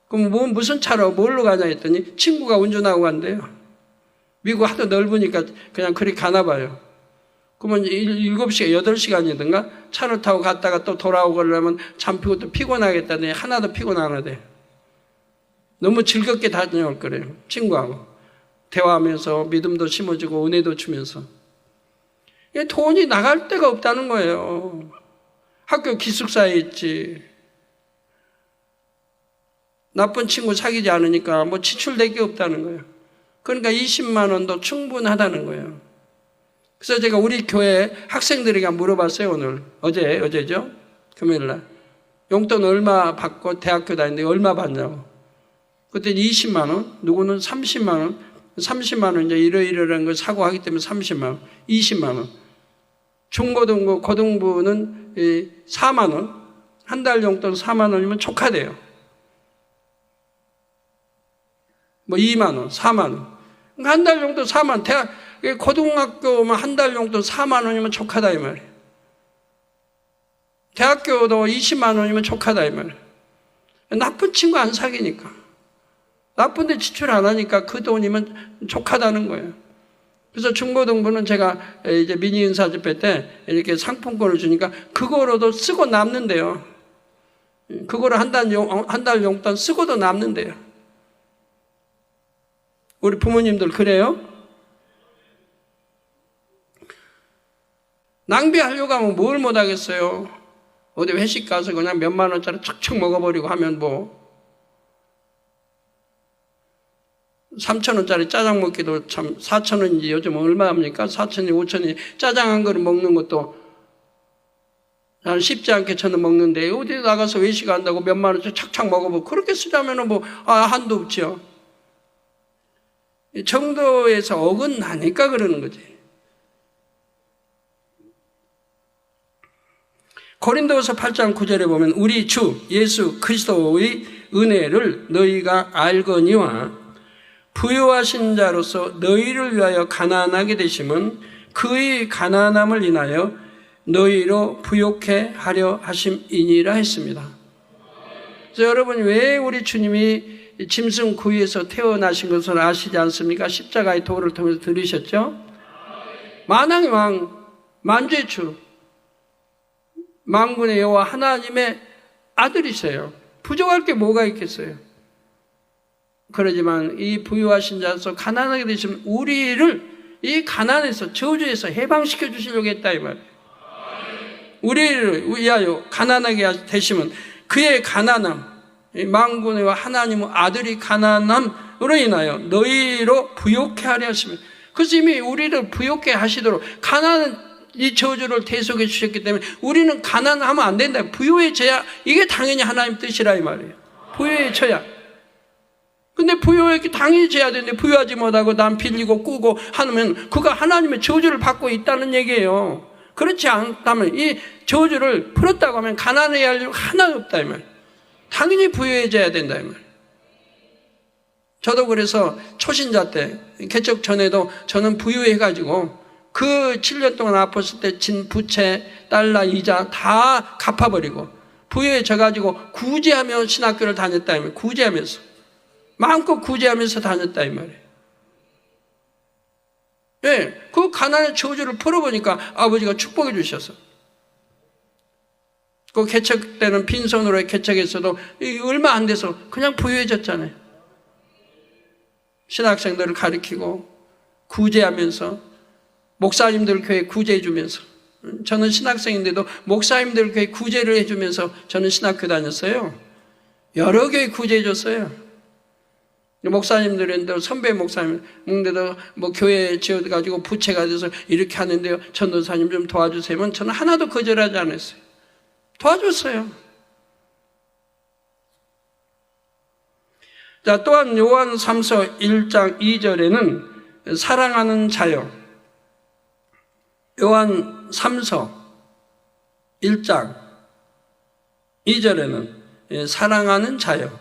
그럼 뭐 무슨 차로 뭘로 가냐 했더니 친구가 운전하고 간대요. 미국 하도 넓으니까 그냥 그리 가나 봐요. 그러면 7시간 8시간이든가 차를 타고 갔다가 또 돌아오려면 잠피고 또 피곤하겠다더니 하나도 피곤 안 하대. 너무 즐겁게 다녀올 거래요. 친구하고 대화하면서 믿음도 심어주고 은혜도 주면서. 돈이 나갈 데가 없다는 거예요. 학교 기숙사에 있지. 나쁜 친구 사귀지 않으니까 뭐 지출될 게 없다는 거예요. 그러니까 20만 원도 충분하다는 거예요. 그래서 제가 우리 교회 학생들에게 물어봤어요. 오늘 어제죠? 금요일날 용돈 얼마 받고 대학교 다니는데 얼마 받냐고. 그때 20만 원, 누구는 30만 원, 30만 원 이제 이러이러한 걸 사고 하기 때문에 30만 원, 20만 원. 중고등부, 고등부는 4만 원, 한 달 용돈 4만 원이면 촉하대요. 뭐 2만 원, 4만 원. 그러니까 한 달 용돈 4만 원. 고등학교만 한 달 용돈 4만 원이면 촉하다 이 말이에요. 대학교도 20만 원이면 촉하다 이 말이에요. 나쁜 친구 안 사귀니까. 나쁜데 지출 안 하니까 그 돈이면 촉하다는 거예요. 그래서 중고등부는 제가 이제 미니 은사 집회 때 이렇게 상품권을 주니까 그거로도 쓰고 남는데요. 그거를 한 달 용돈 쓰고도 남는데요. 우리 부모님들 그래요? 낭비하려고 하면 뭘 못하겠어요? 어디 회식 가서 그냥 몇만 원짜리 척척 먹어버리고 하면 뭐 3천 원짜리 짜장 먹기도 참 4천 원인지 요즘 얼마 합니까? 4천이 5천이 짜장 한 그릇 먹는 것도 난 쉽지 않게 저는 먹는데 어디 나가서 외식 한다고 몇만 원짜리 착착 먹어보고 그렇게 쓰자면 뭐 한도 없죠. 정도에서 어긋나니까 그러는 거지. 고린도후서 8장 9절에 보면 우리 주 예수 그리스도의 은혜를 너희가 알거니와 부요하신 자로서 너희를 위하여 가난하게 되심은 그의 가난함을 인하여 너희로 부욕해 하려 하심이니라 했습니다. 그래서 여러분 왜 우리 주님이 짐승 구이에서 태어나신 것을 아시지 않습니까? 십자가의 도를 통해서 들으셨죠? 만왕의 왕 만주의 주 만군의 여호와 하나님의 아들이세요. 부족할 게 뭐가 있겠어요? 그러지만 이 부유하신 자로서 가난하게 되시면 우리를 이 가난에서 저주에서 해방시켜 주시려고 했다 이 말이에요. 우리를 위하여 가난하게 되시면 그의 가난함 이 만군의 하나님의 아들이 가난함으로 인하여 너희로 부욕해 하려 하십니다. 그래서 이미 우리를 부욕해 하시도록 가난은 이 저주를 대속해 주셨기 때문에 우리는 가난하면 안 된다. 부유해져야 이게 당연히 하나님 뜻이라 이 말이에요. 부유해져야. 근데 부유하게 당연히 져야 되는데 부유하지 못하고 남 빌리고 꾸고 하면 그가 하나님의 저주를 받고 있다는 얘기예요. 그렇지 않다면 이 저주를 풀었다고 하면 가난해야 할 일 하나도 없다 이 말이에요. 당연히 부유해져야 된다 이 말이에요. 저도 그래서 초신자 때 개척 전에도 저는 부유해가지고 그 7년 동안 아팠을 때 진 부채, 달러, 이자 다 갚아버리고 부유해져가지고 구제하며 신학교를 다녔다 이 말이에요. 구제하면서 마음껏 구제하면서 다녔다 이 말이에요. 예, 그 가난의 저주를 풀어보니까 아버지가 축복해 주셔서 그 개척 때는 빈손으로 개척했어도 얼마 안 돼서 그냥 부유해졌잖아요. 신학생들을 가르치고 구제하면서 목사님들 교회 구제해 주면서 저는 신학생인데도 목사님들 교회 구제를 해주면서 저는 신학교 다녔어요. 여러 교회 구제해 줬어요. 목사님들인데 선배 목사님인데도 뭐 교회 지어가지고 부채가 돼서 이렇게 하는데요. 전도사님 좀 도와주세요. 저는 하나도 거절하지 않았어요. 도와줬어요. 자, 또한 요한 3서 1장 2절에는 사랑하는 자여. 요한 3서 1장 2절에는 사랑하는 자여.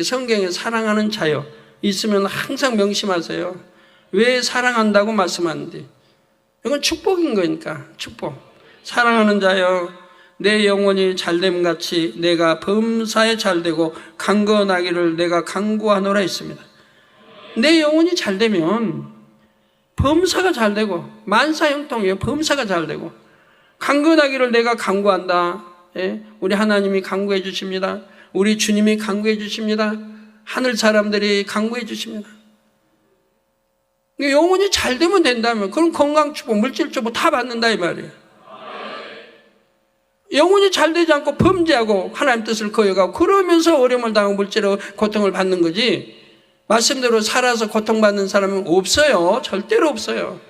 성경에 사랑하는 자여 있으면 항상 명심하세요. 왜 사랑한다고 말씀하는지. 이건 축복인 거니까 축복. 사랑하는 자여 내 영혼이 잘됨같이 내가 범사에 잘되고 강건하기를 내가 간구하노라 했습니다. 내 영혼이 잘되면 범사가 잘되고 만사형통이에요. 범사가 잘되고 강건하기를 내가 간구한다. 예? 우리 하나님이 간구해 주십니다. 우리 주님이 간구해 주십니다. 하늘 사람들이 간구해 주십니다. 영혼이 잘되면 된다면 그럼 건강축복, 물질축복 다 받는다 이 말이에요. 영혼이 잘되지 않고 범죄하고 하나님 뜻을 거역하고 그러면서 어려움을 당하고 물질로 고통을 받는 거지 말씀대로 살아서 고통받는 사람은 없어요. 절대로 없어요.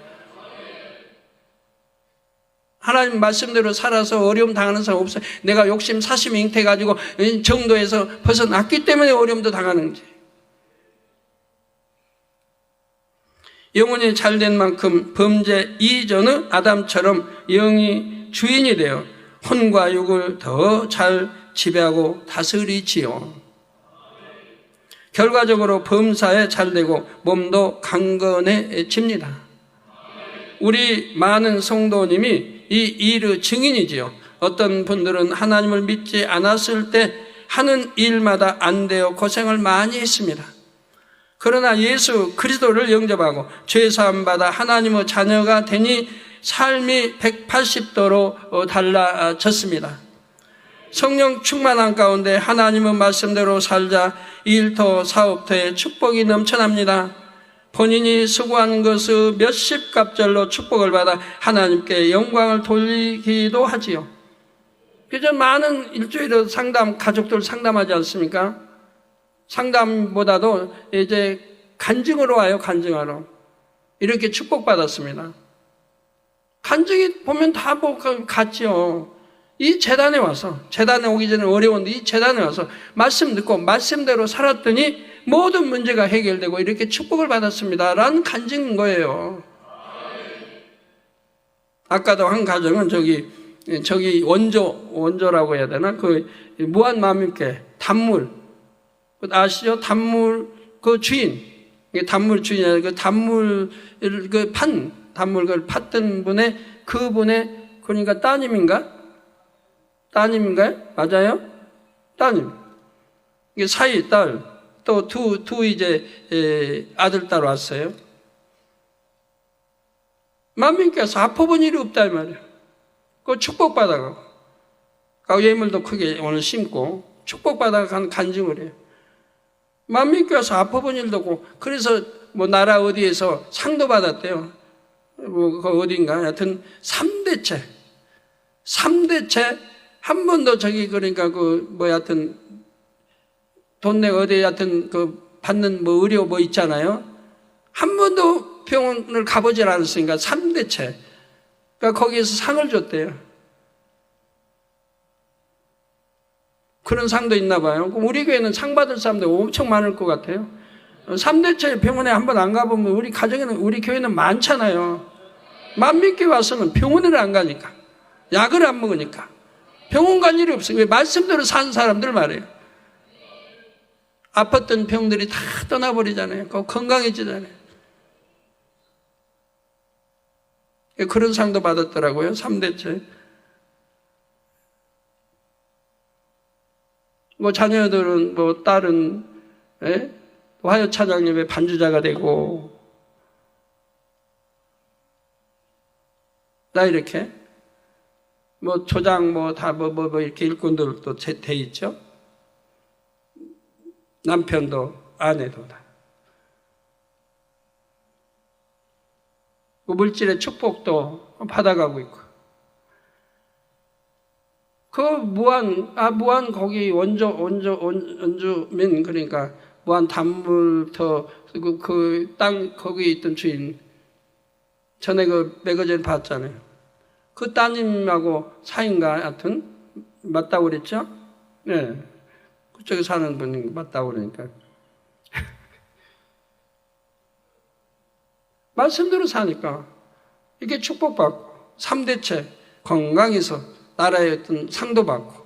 하나님 말씀대로 살아서 어려움 당하는 사람 없어요. 내가 욕심 사심 잉태가지고 정도에서 벗어났기 때문에 어려움도 당하는 거지. 영혼이 잘된 만큼 범죄 이전의 아담처럼 영이 주인이 되어 혼과 육을 더 잘 지배하고 다스리지요. 결과적으로 범사에 잘되고 몸도 강건해집니다. 우리 많은 성도님이 이 일의 증인이지요. 어떤 분들은 하나님을 믿지 않았을 때 하는 일마다 안 되어 고생을 많이 했습니다. 그러나 예수 그리스도를 영접하고 죄사함 받아 하나님의 자녀가 되니 삶이 180도로 달라졌습니다. 성령 충만한 가운데 하나님의 말씀대로 살자 일터 사업터에 축복이 넘쳐납니다. 본인이 수고한 것의 몇십 갑절로 축복을 받아 하나님께 영광을 돌리기도 하지요. 그저 많은 일주일에 상담, 가족들 상담하지 않습니까? 상담보다도 이제 간증으로 와요, 간증하러. 이렇게 축복받았습니다. 간증이 보면 다 같죠. 이 재단에 와서, 재단에 오기 전에 어려운데 이 재단에 와서 말씀 듣고 말씀대로 살았더니 모든 문제가 해결되고 이렇게 축복을 받았습니다. 라는 간증인 거예요. 아까도 한 가정은 저기 원조라고 해야 되나? 그 무한마음님께 단물. 아시죠? 단물, 그 주인. 단물 주인이 그 단물, 단물 그 팠던 분의 그분의, 그러니까 따님인가? 따님인가요? 맞아요? 따님. 이게 사이 딸, 또 두 이제 아들, 딸 왔어요. 만민께서 아파본 일이 없다, 이 말이에요. 그 축복받아가고, 예물도 크게 오늘 심고, 축복받아간 간증을 해요. 만민께서 아파본 일도 없고, 그래서 뭐 나라 어디에서 상도 받았대요. 뭐, 그 어딘가. 하여튼 3대째. 한 번도 저기, 그러니까 하여튼, 돈 내고 어디 하여튼 그 받는 뭐 의료 뭐 있잖아요. 한 번도 병원을 가보질 않았으니까 3대째. 그러니까 거기에서 상을 줬대요. 그런 상도 있나 봐요. 그럼 우리 교회는 상 받을 사람들 엄청 많을 것 같아요. 3대째 병원에 한 번 안 가보면 우리 가정에는, 우리 교회는 많잖아요. 만 몇 개 와서는 병원을 안 가니까. 약을 안 먹으니까. 병원 갈 일이 없어요. 왜? 말씀대로 산 사람들 말이에요. 아팠던 병들이 다 떠나버리잖아요. 건강해지잖아요. 그런 상도 받았더라고요. 3대째. 뭐 자녀들은 뭐 딸은 화요 찬양 예배 반주자가 되고 나 이렇게 뭐 조장 뭐 다 뭐 이렇게 일꾼들도 돼 있죠. 남편도 아내도 다. 그 물질의 축복도 받아가고 있고. 그 무한 거기 원주민, 그러니까 무한 단물터 그 땅 거기에 있던 주인, 전에 그 매거진 봤잖아요. 그 따님하고 사이인가 하여튼 맞다고 그랬죠? 네. 그쪽에 사는 분이 맞다고 그러니까. 말씀대로 사니까 이게 축복받고 3대째 건강해서 나라의 어떤 상도 받고.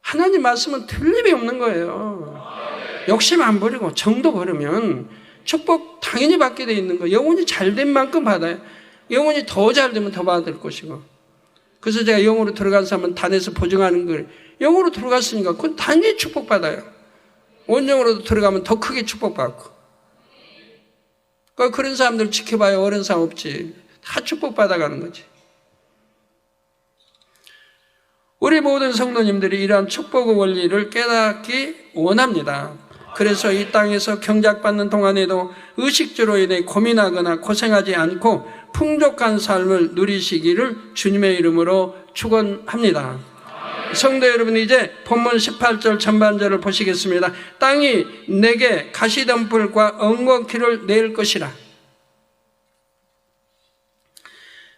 하나님 말씀은 틀림이 없는 거예요. 욕심 안 버리고 정도 버리면 축복 당연히 받게 돼 있는 거예요. 영혼이 잘된 만큼 받아요. 영혼이 더 잘되면 더 받을 것이고. 그래서 제가 영으로 들어간 사람은 단에서 보증하는 거예요. 영으로 들어갔으니까 그건 당연히 축복받아요. 원영으로도 들어가면 더 크게 축복받고. 그런 사람들 지켜봐야 어려운 사람 없지. 다 축복받아가는 거지. 우리 모든 성도님들이 이러한 축복의 원리를 깨닫기 원합니다. 그래서 이 땅에서 경작받는 동안에도 의식주로 인해 고민하거나 고생하지 않고 풍족한 삶을 누리시기를 주님의 이름으로 축원합니다. 성도 여러분, 이제 본문 18절 전반절을 보시겠습니다. 땅이 내게 가시덤불과 엉겅퀴를 낼 것이라.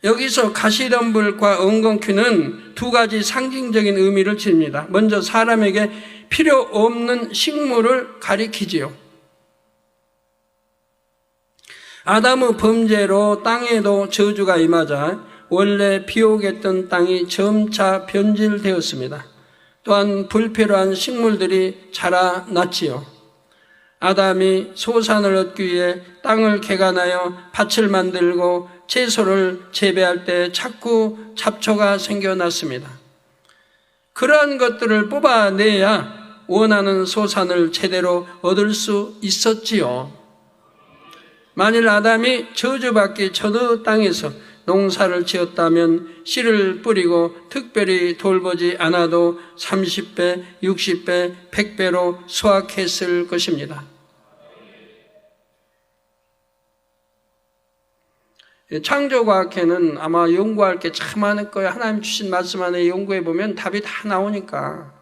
여기서 가시덤불과 엉겅퀴는 두 가지 상징적인 의미를 지닙니다. 먼저 사람에게 필요 없는 식물을 가리키지요. 아담의 범죄로 땅에도 저주가 임하자 원래 비옥했던 땅이 점차 변질되었습니다. 또한 불필요한 식물들이 자라났지요. 아담이 소산을 얻기 위해 땅을 개간하여 밭을 만들고 채소를 재배할 때 자꾸 잡초가 생겨났습니다. 그러한 것들을 뽑아내야 원하는 소산을 제대로 얻을 수 있었지요. 만일 아담이 저주받기 전의 땅에서 농사를 지었다면 씨를 뿌리고 특별히 돌보지 않아도 30배, 60배, 100배로 수확했을 것입니다. 창조과학회는 아마 연구할 게 참 많을 거예요. 하나님 주신 말씀 안에 연구해 보면 답이 다 나오니까.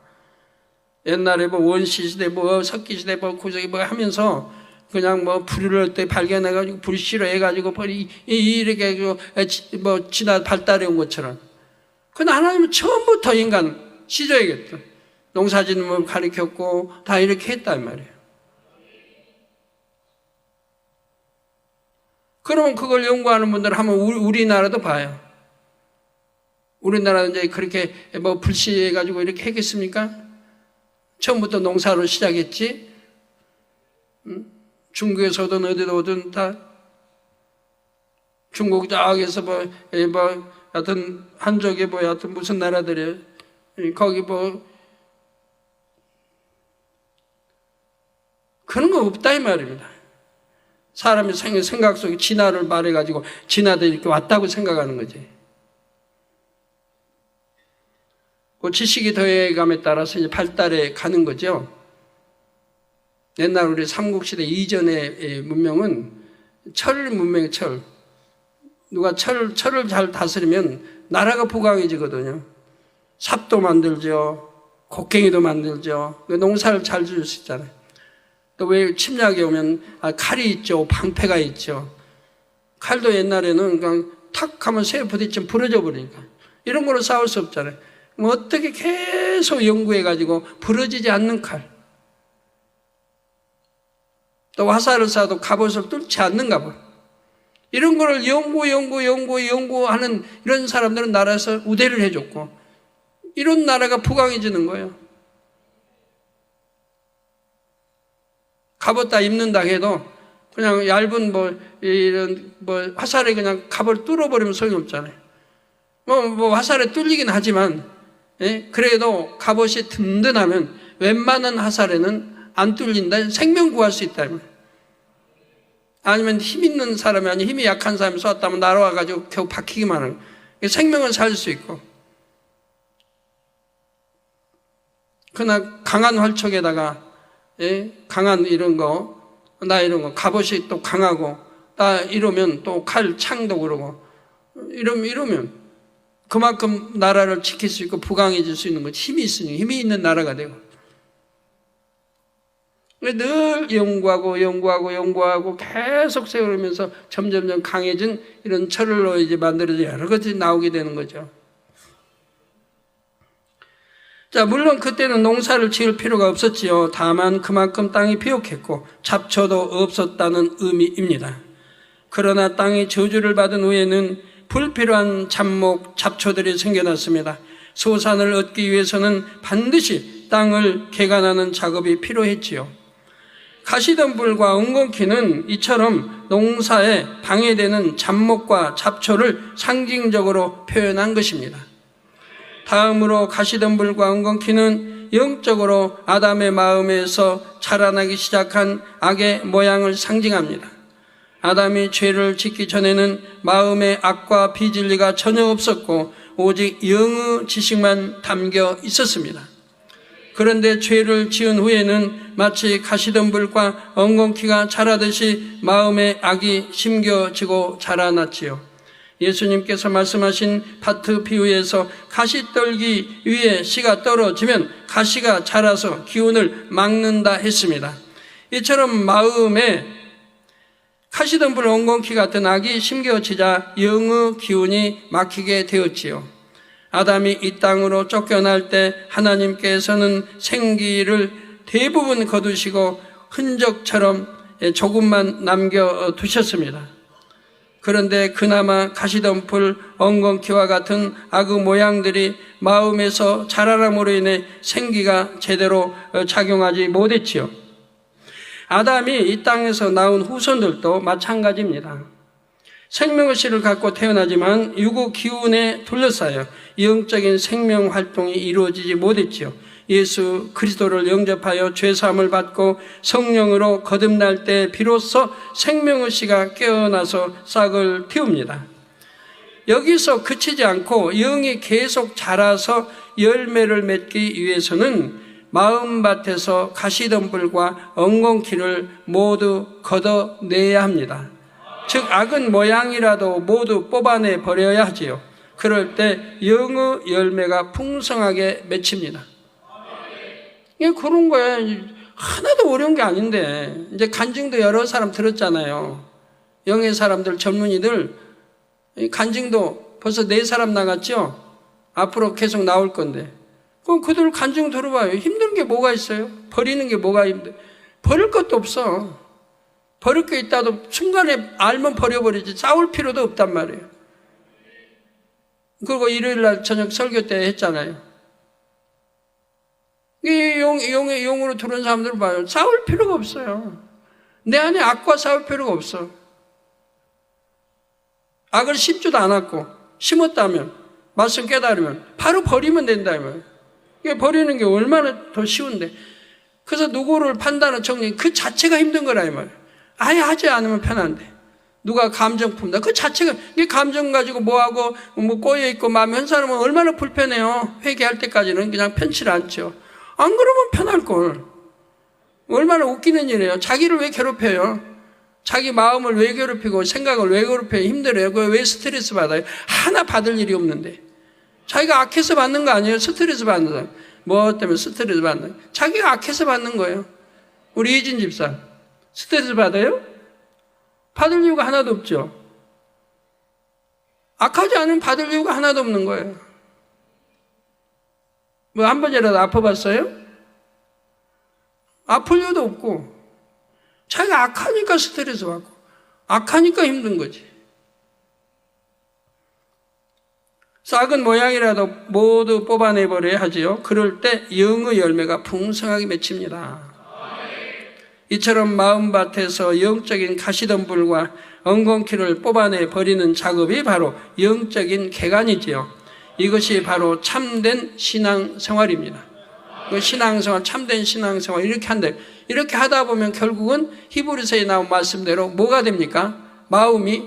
옛날에 뭐 원시 시대, 뭐 석기 시대, 뭐 구석기 뭐 하면서 그냥 뭐 불을 때 발견해가지고 불씨로 해가지고 이렇게 뭐 지나 발달해 온 것처럼. 근데 하나님은 처음부터 인간 시조에겠다. 농사짓는 법 가르쳤고 다 이렇게 했단 말이에요. 그러면 그걸 연구하는 분들 하면 우리나라도 봐요. 우리나라는 이제 그렇게 뭐 불씨해가지고 이렇게 했겠습니까? 처음부터 농사로 시작했지. 중국에서든 어디도 오든 다 중국 저기서 뭐 하여튼 한족이 뭐 하여튼 무슨 나라들이에요. 거기 뭐 그런 거 없다 이 말입니다. 사람이 생각 속에 진화를 말해가지고 진화도 이렇게 왔다고 생각하는 거지. 그 지식이 더해감에 따라서 이제 발달해 가는 거죠. 옛날 우리 삼국시대 이전의 문명은 철 문명의 철. 누가 철을 잘 다스리면 나라가 부강해지거든요. 삽도 만들죠. 곡괭이도 만들죠. 농사를 잘 지을 수 있잖아요. 또 왜 침략이 오면 칼이 있죠. 방패가 있죠. 칼도 옛날에는 그냥 탁 하면 쇠 부딪히면 부러져 버리니까. 이런 거로 싸울 수 없잖아요. 어떻게 계속 연구해가지고 부러지지 않는 칼. 또 화살을 쏴도 갑옷을 뚫지 않는 갑옷. 이런 거를 연구하는 이런 사람들은 나라에서 우대를 해줬고, 이런 나라가 부강해지는 거예요. 갑옷 다 입는다 해도 그냥 얇은 이런 화살에 그냥 갑을 뚫어버리면 소용이 없잖아요. 화살에 뚫리긴 하지만, 예? 그래도 갑옷이 든든하면 웬만한 화살에는 안 뚫린다. 생명 구할 수 있다. 아니면 힘 있는 사람이 아니고 힘이 약한 사람이 쏘았다면 날아와가지고 겨우 박히기만 하는 거예요. 생명은 살릴 수 있고. 그러나 강한 활촉에다가, 예? 강한 이런 거, 갑옷이 또 강하고, 나 이러면 또 칼, 창도 그러고, 이러면 그만큼 나라를 지킬 수 있고 부강해질 수 있는 거지. 힘이 있으니, 힘이 있는 나라가 되고. 늘 연구하고 계속 세우면서 점점점 강해진 이런 철로 이제 만들어져 여러 가지 나오게 되는 거죠. 자, 물론 그때는 농사를 지을 필요가 없었지요. 다만 그만큼 땅이 비옥했고 잡초도 없었다는 의미입니다. 그러나 땅이 저주를 받은 후에는 불필요한 잡목, 잡초들이 생겨났습니다. 소산을 얻기 위해서는 반드시 땅을 개간하는 작업이 필요했지요. 가시덤불과 엉겅퀴는 이처럼 농사에 방해되는 잡목과 잡초를 상징적으로 표현한 것입니다. 다음으로 가시덤불과 엉겅퀴는 영적으로 아담의 마음에서 자라나기 시작한 악의 모양을 상징합니다. 아담이 죄를 짓기 전에는 마음에 악과 비진리가 전혀 없었고 오직 영의 지식만 담겨 있었습니다. 그런데 죄를 지은 후에는 마치 가시덤불과 엉겅퀴가 자라듯이 마음에 악이 심겨지고 자라났지요. 예수님께서 말씀하신 밭의 비유에서 가시떨기 위에 씨가 떨어지면 가시가 자라서 기운을 막는다 했습니다. 이처럼 마음에 가시덤불 엉겅퀴 같은 악이 심겨지자 영의 기운이 막히게 되었지요. 아담이 이 땅으로 쫓겨날 때 하나님께서는 생기를 대부분 거두시고 흔적처럼 조금만 남겨두셨습니다. 그런데 그나마 가시덤불 엉겅퀴와 같은 악의 모양들이 마음에서 자라남으로 인해 생기가 제대로 작용하지 못했지요. 아담이 이 땅에서 나온 후손들도 마찬가지입니다. 생명의 씨를 갖고 태어나지만 육의 기운에 둘러싸여 영적인 생명 활동이 이루어지지 못했지요. 예수 그리스도를 영접하여 죄사함을 받고 성령으로 거듭날 때 비로소 생명의 씨가 깨어나서 싹을 틔웁니다. 여기서 그치지 않고 영이 계속 자라서 열매를 맺기 위해서는 마음밭에서 가시덤불과 엉겅퀴를 모두 걷어내야 합니다. 즉 악은 모양이라도 모두 뽑아내 버려야 하지요. 그럴 때 영의 열매가 풍성하게 맺힙니다. 이게 그런 거야. 하나도 어려운 게 아닌데. 이제 간증도 여러 사람 들었잖아요. 영의 사람들, 전문의들 간증도 벌써 4사람 나갔죠. 앞으로 계속 나올 건데. 그럼 그들 간증 들어봐요. 힘든 게 뭐가 있어요? 버리는 게 뭐가 힘들어요? 버릴 것도 없어. 버릴 게 있다도 순간에 알면 버려버리지. 싸울 필요도 없단 말이에요. 그리고 일요일날 저녁 설교 때 했잖아요. 이 용으로 들어온 사람들 봐요. 싸울 필요가 없어요. 내 안에 악과 싸울 필요가 없어. 악을 심지도 않았고 심었다면 말씀 깨달으면 바로 버리면 된다 이 말이에요. 이게 버리는 게 얼마나 더 쉬운데. 그래서 누구를 판단하는 정리 그 자체가 힘든 거라 이 말이에요. 아예 하지 않으면 편한데. 누가 감정 품다. 그 자체가, 이 감정 가지고 뭐하고, 꼬여있고, 마음이 한 사람은 얼마나 불편해요. 회개할 때까지는 그냥 편치를 않죠. 안 그러면 편할걸. 얼마나 웃기는 일이에요. 자기를 왜 괴롭혀요? 자기 마음을 왜 괴롭히고, 생각을 왜 괴롭혀요? 힘들어요. 그걸 왜 스트레스 받아요? 하나 받을 일이 없는데. 자기가 악해서 받는 거 아니에요. 스트레스 받는 거예요. 뭐 때문에 스트레스 받는 거예요. 자기가 악해서 받는 거예요. 우리 이진 집사 스트레스 받아요? 받을 이유가 하나도 없죠. 악하지 않으면 받을 이유가 하나도 없는 거예요. 뭐 한 번이라도 아파봤어요? 아플 이유도 없고 자기가 악하니까 스트레스 받고 악하니까 힘든 거지. 싹은 모양이라도 모두 뽑아내버려야 하지요. 그럴 때 영의 열매가 풍성하게 맺힙니다. 이처럼 마음밭에서 영적인 가시덤불과 엉겅퀴를 뽑아내버리는 작업이 바로 영적인 개간이지요. 이것이 바로 참된 신앙생활입니다. 그 신앙생활, 참된 신앙생활 이렇게 한대. 이렇게 하다 보면 결국은 히브리서에 나온 말씀대로 뭐가 됩니까? 마음이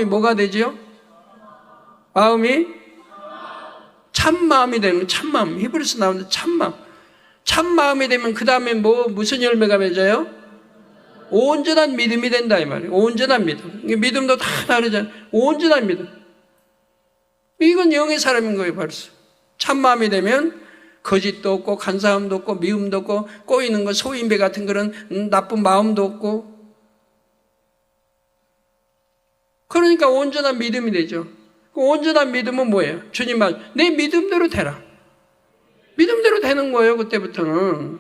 뭐가 되지요? 마음이 참마음이 되는 참마음. 히브리서 나오는데 참마음. 참마음이 되면 그 다음에 무슨 열매가 맺어요? 온전한 믿음이 된다 이 말이에요. 온전한 믿음. 믿음도 다 다르잖아요. 온전한 믿음. 이건 영의 사람인 거예요. 벌써. 참마음이 되면 거짓도 없고 간사함도 없고 미움도 없고 꼬이는 거 소인배 같은 그런 나쁜 마음도 없고 그러니까 온전한 믿음이 되죠. 그 온전한 믿음은 뭐예요? 주님 말, 내 믿음대로 되라. 믿음대로 되는 거예요. 그때부터는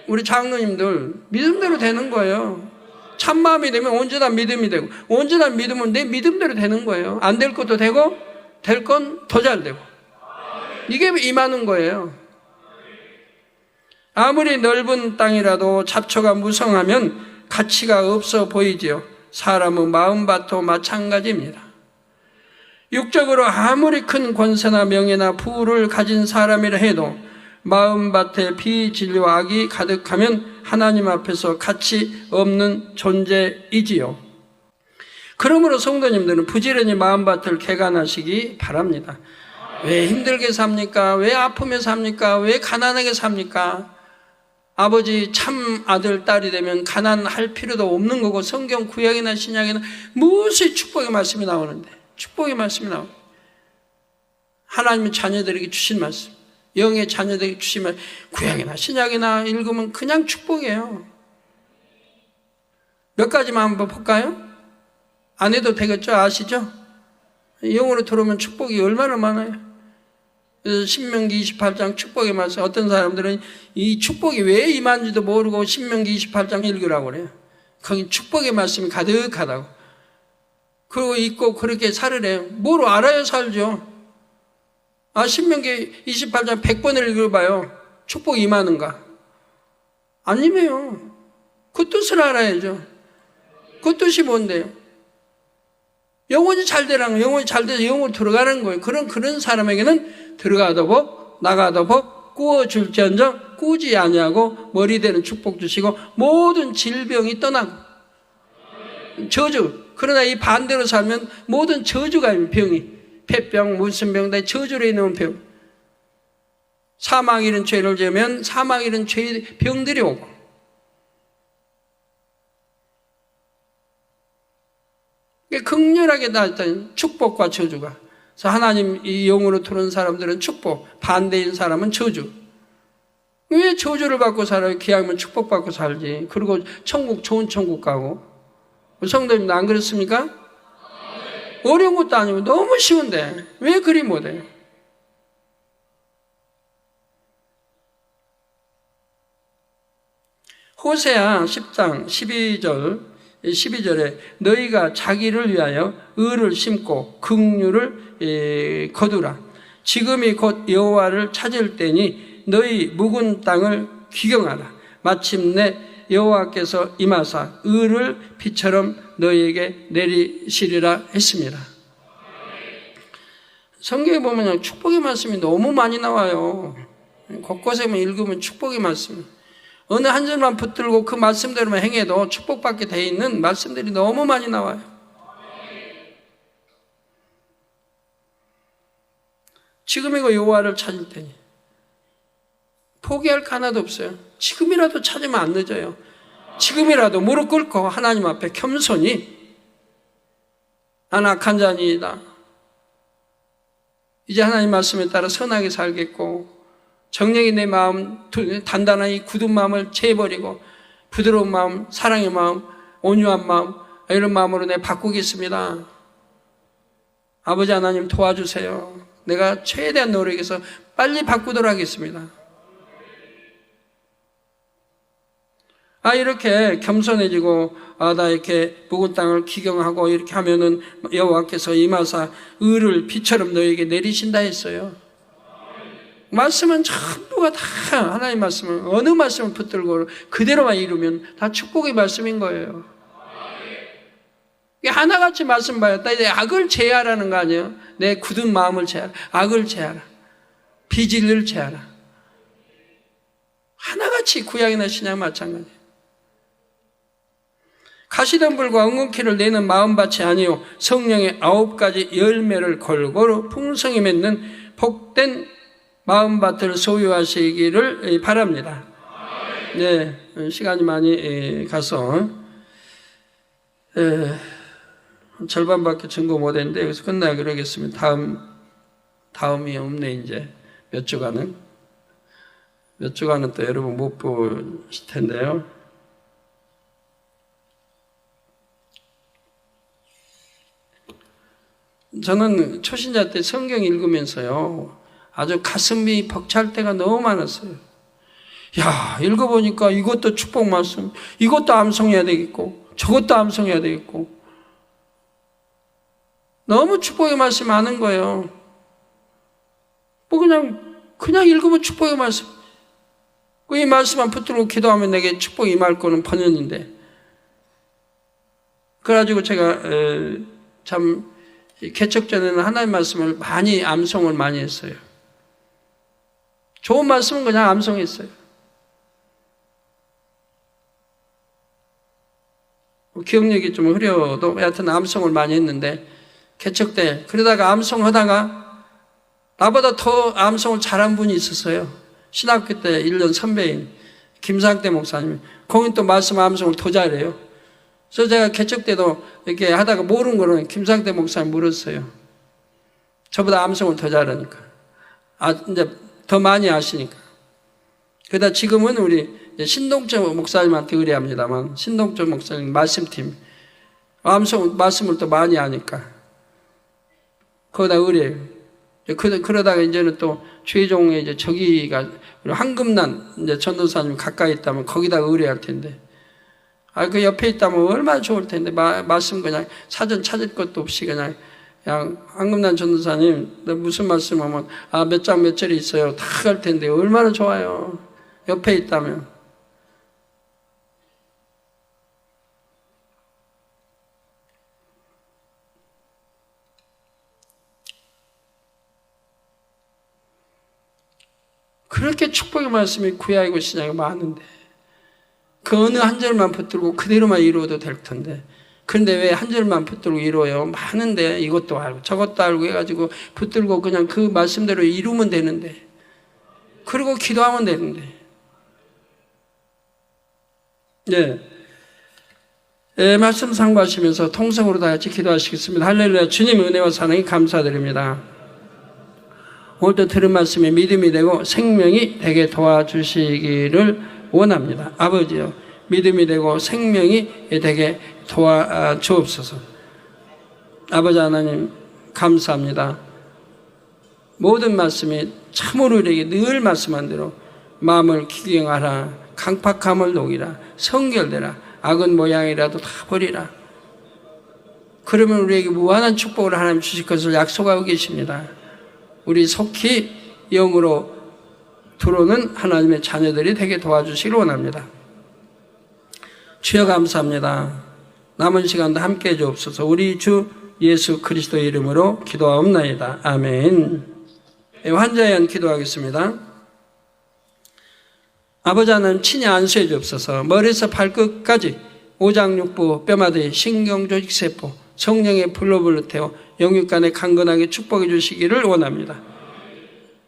우리 장로님들 믿음대로 되는 거예요. 참마음이 되면 온전한 믿음이 되고 온전한 믿음은 내 믿음대로 되는 거예요. 안 될 것도 되고 될 건 더 잘 되고 이게 임하는 거예요. 아무리 넓은 땅이라도 잡초가 무성하면 가치가 없어 보이지요. 사람은 마음밭도 마찬가지입니다. 육적으로 아무리 큰 권세나 명예나 부를 가진 사람이라 해도 마음밭에 비진리와 악이 가득하면 하나님 앞에서 가치 없는 존재이지요. 그러므로 성도님들은 부지런히 마음밭을 개간하시기 바랍니다. 왜 힘들게 삽니까? 왜 아프며 삽니까? 왜 가난하게 삽니까? 아버지 참 아들, 딸이 되면 가난할 필요도 없는 거고 성경 구약이나 신약에는 무수히 축복의 말씀이 나오는데 축복의 말씀이 나옵니다. 하나님이 자녀들에게 주신 말씀, 영의 자녀들에게 주신 말씀, 구약이나 신약이나 읽으면 그냥 축복이에요. 몇 가지만 한번 볼까요? 안 해도 되겠죠? 아시죠? 영으로 들어오면 축복이 얼마나 많아요. 그래서 신명기 28장 축복의 말씀, 어떤 사람들은 이 축복이 왜 임한지도 모르고 신명기 28장 읽으라고 그래요. 거기 축복의 말씀이 가득하다고. 그리고 읽고 그렇게 살으래요. 뭘 알아야 살죠. 신명기 28장 100번을 읽어봐요. 축복 임하는가? 안 임해요. 그 뜻을 알아야죠. 그 뜻이 뭔데요? 영혼이 잘 되라는 거예요. 영혼이 잘 돼서 영으로 들어가는 거예요. 그런 사람에게는 들어가도 복, 나가도 복, 꾸어줄지언정 꾸지 아니하고 머리 되는 축복 주시고 모든 질병이 떠나고 저주. 그러나 이 반대로 살면 모든 저주가 병이 폐병, 무슨 병 다 저주로 인한 병. 사망 이런 죄를 지으면 사망 이런 죄의 병들이 오고 극렬하게 나타난 축복과 저주가. 그래서 하나님 이 영으로 들어온 사람들은 축복, 반대인 사람은 저주. 왜 저주를 받고 살아요? 기왕이면 축복받고 살지. 그리고 천국, 좋은 천국 가고. 성도님도 안 그렇습니까? 어려운 것도 아니고 너무 쉬운데 왜 그리 못해요? 호세아 10장 12절에 너희가 자기를 위하여 의를 심고 긍휼을 거두라. 지금이 곧 여호와를 찾을 때니 너희 묵은 땅을 귀경하라. 마침내 여호와께서 임하사 의를 비처럼 너희에게 내리시리라 했습니다. 성경에 보면 축복의 말씀이 너무 많이 나와요. 곳곳에만 읽으면 축복의 말씀. 어느 한 절만 붙들고 그 말씀대로만 행해도 축복받게 돼 있는 말씀들이 너무 많이 나와요. 지금이고 여호와를 찾을 테니 포기할 거 하나도 없어요. 지금이라도 찾으면 안 늦어요. 지금이라도 무릎 꿇고 하나님 앞에 겸손히 나는 악한 자니이다. 이제 하나님 말씀에 따라 선하게 살겠고 정령이 내 마음 단단하게 굳은 마음을 채버리고 부드러운 마음, 사랑의 마음, 온유한 마음 이런 마음으로 내가 바꾸겠습니다. 아버지 하나님 도와주세요. 내가 최대한 노력해서 빨리 바꾸도록 하겠습니다. 이렇게 겸손해지고 나 이렇게 묵은 땅을 기경하고 이렇게 하면은 여호와께서 임하사 의를 비처럼 너에게 내리신다 했어요. 말씀은 전부가 다 하나님 말씀은 어느 말씀을 붙들고 그대로만 이루면 다 축복의 말씀인 거예요. 하나같이 말씀 봐요. 이제 악을 제하라는 거 아니에요? 내 굳은 마음을 제하라. 악을 제하라. 비질을 제하라. 하나같이 구약이나 신약 마찬가지예요. 가시덤불과 엉겅퀴를 내는 마음밭이 아니요 성령의 9가지 열매를 골고루 풍성히 맺는 복된 마음밭을 소유하시기를 바랍니다. 네, 시간이 많이 가서 절반밖에 증거 못했는데 여기서 끝나기로 하겠습니다. 다음이 없네. 이제 몇 주간은 또 여러분 못 보실 텐데요. 저는 초신자 때 성경 읽으면서요 아주 가슴이 벅찰 때가 너무 많았어요. 야, 읽어보니까 이것도 축복 말씀, 이것도 암송해야 되겠고 저것도 암송해야 되겠고 너무 축복의 말씀이 많은 거예요. 뭐 그냥 읽으면 축복의 말씀, 이 말씀만 붙들고 기도하면 내게 축복이 임할 거는 번연인데. 그래가지고 제가 참 개척 전에는 하나님 말씀을 많이 암송을 많이 했어요. 좋은 말씀은 그냥 암송했어요. 기억력이 좀 흐려도 하여튼 암송을 많이 했는데 개척 때 그러다가 암송하다가 나보다 더 암송을 잘한 분이 있었어요. 신학교 때 1년 선배인 김상태 목사님. 거긴 또 말씀 암송을 더 잘해요. 그래서 제가 개척 때도 이렇게 하다가 모르는 거는 김상태 목사님 물었어요. 저보다 암송을 더 잘하니까. 이제 더 많이 아시니까. 그러다 지금은 우리 신동철 목사님한테 의뢰합니다만, 신동철 목사님 말씀팀. 말씀을 또 많이 하니까. 거기다 의뢰해요. 그러다가 이제는 또 최종에 이제 저기가 황금난 이제 전도사님 가까이 있다면 거기다 의뢰할 텐데. 그 옆에 있다면 얼마나 좋을 텐데, 말씀 그냥 사전 찾을 것도 없이 그냥 황금난 전도사님, 무슨 말씀 하면, 몇 장 몇 절이 있어요. 다 갈 텐데, 얼마나 좋아요. 옆에 있다면. 그렇게 축복의 말씀이 구약이고 신약이 많은데, 그 어느 한 절만 붙들고 그대로만 이루어도 될 텐데, 그런데 왜 한 절만 붙들고 이루어요? 많은데 이것도 알고 저것도 알고 해가지고 붙들고 그냥 그 말씀대로 이루면 되는데, 그리고 기도하면 되는데. 말씀 상고하시면서 통성으로 다 같이 기도하시겠습니다. 할렐루야. 주님 은혜와 사랑이 감사드립니다. 오늘도 들은 말씀이 믿음이 되고 생명이 되게 도와주시기를 원합니다. 아버지요, 믿음이 되고 생명이 되게 도와주옵소서. 아버지 하나님 감사합니다. 모든 말씀이 참으로 우리에게 늘 말씀한 대로 마음을 기경하라, 강팍함을 녹이라, 성결되라, 악은 모양이라도 다 버리라. 그러면 우리에게 무한한 축복을 하나님 주실 것을 약속하고 계십니다. 우리 속히 영으로 들어오는 하나님의 자녀들이 되게 도와주시길 원합니다. 주여 감사합니다. 남은 시간도 함께해 주옵소서. 우리 주 예수 그리스도의 이름으로 기도하옵나이다. 아멘. 환자연 기도하겠습니다. 아버지 하나님 친히 안수해 주옵소서. 머리에서 발끝까지 오장육부 뼈마디 신경조직세포 성령의 불로 태워 영육간에 강건하게 축복해 주시기를 원합니다.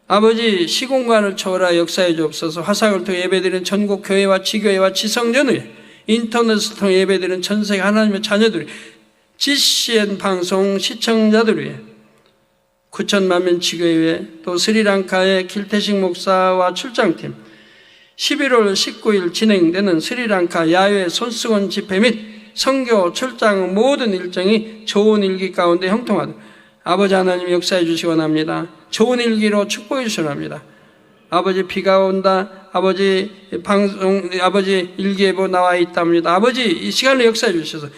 아버지 시공간을 초월하 역사해 주옵소서. 화상을 통해 예배드리는 전국 교회와 지교회와 지성전 위에 인터넷을 통해 예배드리는 전세계 하나님의 자녀들, GCN 방송 시청자들 위해 9천만면 지교회, 또 스리랑카의 길태식 목사와 출장팀, 11월 19일 진행되는 스리랑카 야외 손수건 집회 및 선교 출장 모든 일정이 좋은 일기 가운데 형통하도록 아버지 하나님 역사해 주시기 원합니다. 좋은 일기로 축복해 주시기 원합니다. 아버지 비가 온다. 아버지 방송, 아버지 일기예보 나와 있답니다. 아버지 이 시간을 역사해 주셔서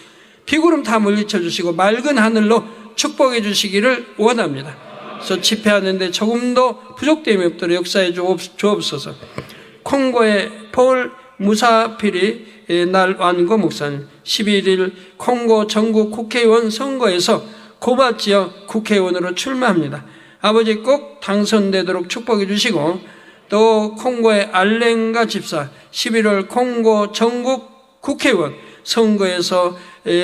비구름 다 물리쳐 주시고 맑은 하늘로 축복해 주시기를 원합니다. 그래서 집회하는데 조금도 부족됨이 없도록 역사해 주옵소서. 콩고의 폴 무사피리 날완고 목사님, 11일 콩고 전국 국회의원 선거에서 고바 지역 국회의원으로 출마합니다. 아버지 꼭 당선되도록 축복해 주시고, 또 콩고의 알랭가 집사 11월 콩고 전국 국회의원 선거에서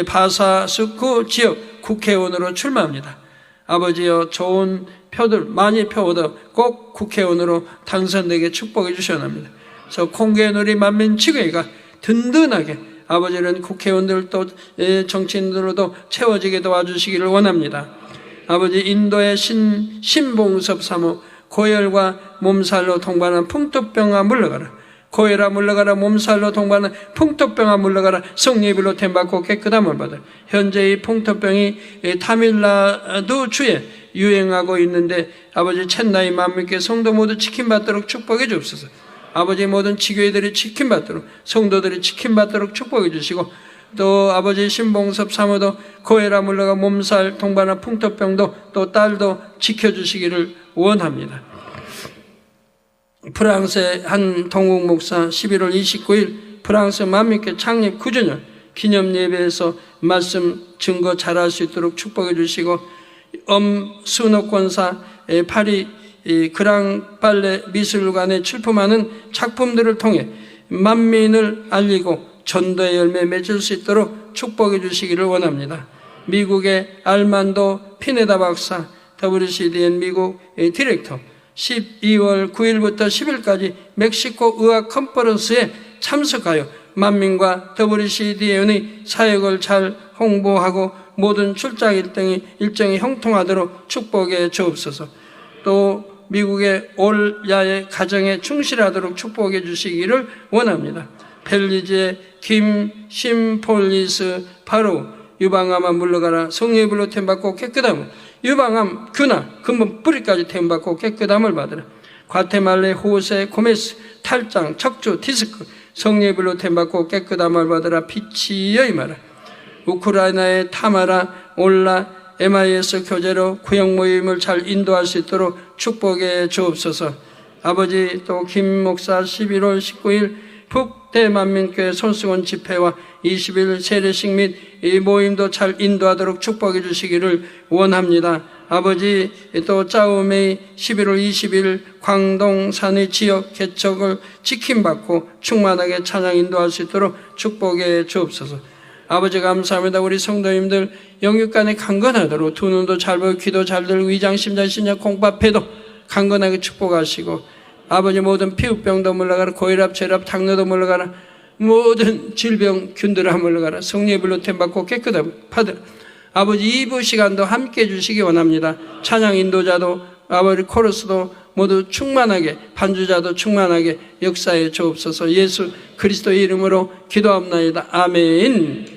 바사스쿠 지역 국회의원으로 출마합니다. 아버지여 좋은 표들 많이 펴오더 꼭 국회의원으로 당선되게 축복해 주셔야 합니다. 그래서 콩고의 우리 만민지교회가 든든하게 아버지는 국회의원들도 정치인들로도 채워지게 도와주시기를 원합니다. 아버지 인도의 신봉섭 사모 고열과 몸살로 동반한 풍토병아 물러가라. 고열아 물러가라. 몸살로 동반한 풍토병아 물러가라. 성례비로 템받고 깨끗함을 받아. 현재 이 풍토병이 타밀나두 주에 유행하고 있는데 아버지 첸나이 만민께 성도 모두 지킴받도록 축복해 주옵소서. 아버지 모든 지교회들이 지킴받도록 성도들이 지킴받도록 축복해 주시고, 또 아버지 신봉섭 사모도 고해라 물러가 몸살 동반한 풍토병도 또 딸도 지켜주시기를 원합니다. 프랑스의 한 동국 목사 11월 29일 프랑스 만민교회 창립 9주년 기념 예배에서 말씀 증거 잘할 수 있도록 축복해 주시고, 수노권사 파리 그랑 발레 미술관에 출품하는 작품들을 통해 만민을 알리고 전도의 열매 맺을 수 있도록 축복해 주시기를 원합니다. 미국의 알만도 피네다 박사, WCDN 미국 디렉터, 12월 9일부터 10일까지 멕시코 의학 컨퍼런스에 참석하여 만민과 WCDN의 사역을 잘 홍보하고 모든 출장 일정이 형통하도록 축복해 주옵소서. 또 미국의 올야의 가정에 충실하도록 축복해 주시기를 원합니다. 벨리즈의 김심폴리스 바로 유방암아 물러가라. 성령의 템받고 깨끗함을, 유방암 균화 근본 뿌리까지 템받고 깨끗함을 받으라. 과테말레 호세 고메스 탈장 척추 디스크 성령의 템받고 깨끗함을 받으라. 빛이여 임하라. 우크라이나의 타마라 올라 MIS 교제로 구역 모임을 잘 인도할 수 있도록 축복해 주옵소서. 아버지 또 김 목사 11월 19일 북대만민교회 손수건 집회와 20일 세례식 및 이 모임도 잘 인도하도록 축복해 주시기를 원합니다. 아버지 또 짜오메이 11월 20일 광동산의 지역 개척을 지킴받고 충만하게 찬양 인도할 수 있도록 축복해 주옵소서. 아버지 감사합니다. 우리 성도님들 영육간에 강건하도록 두 눈도 잘 보고 귀도 잘 들고 위장 심장 신장 콩밥해도 강건하게 축복하시고, 아버지 모든 피부병도 물러가라. 고혈압 혈압 당뇨도 물러가라. 모든 질병 균들아 물러가라. 성령의 불로 템받고 깨끗함 받으라. 아버지 2부 시간도 함께 해주시기 원합니다. 찬양 인도자도 아버지 코러스도 모두 충만하게, 반주자도 충만하게 역사해 주옵소서. 예수 그리스도의 이름으로 기도합나이다. 아멘.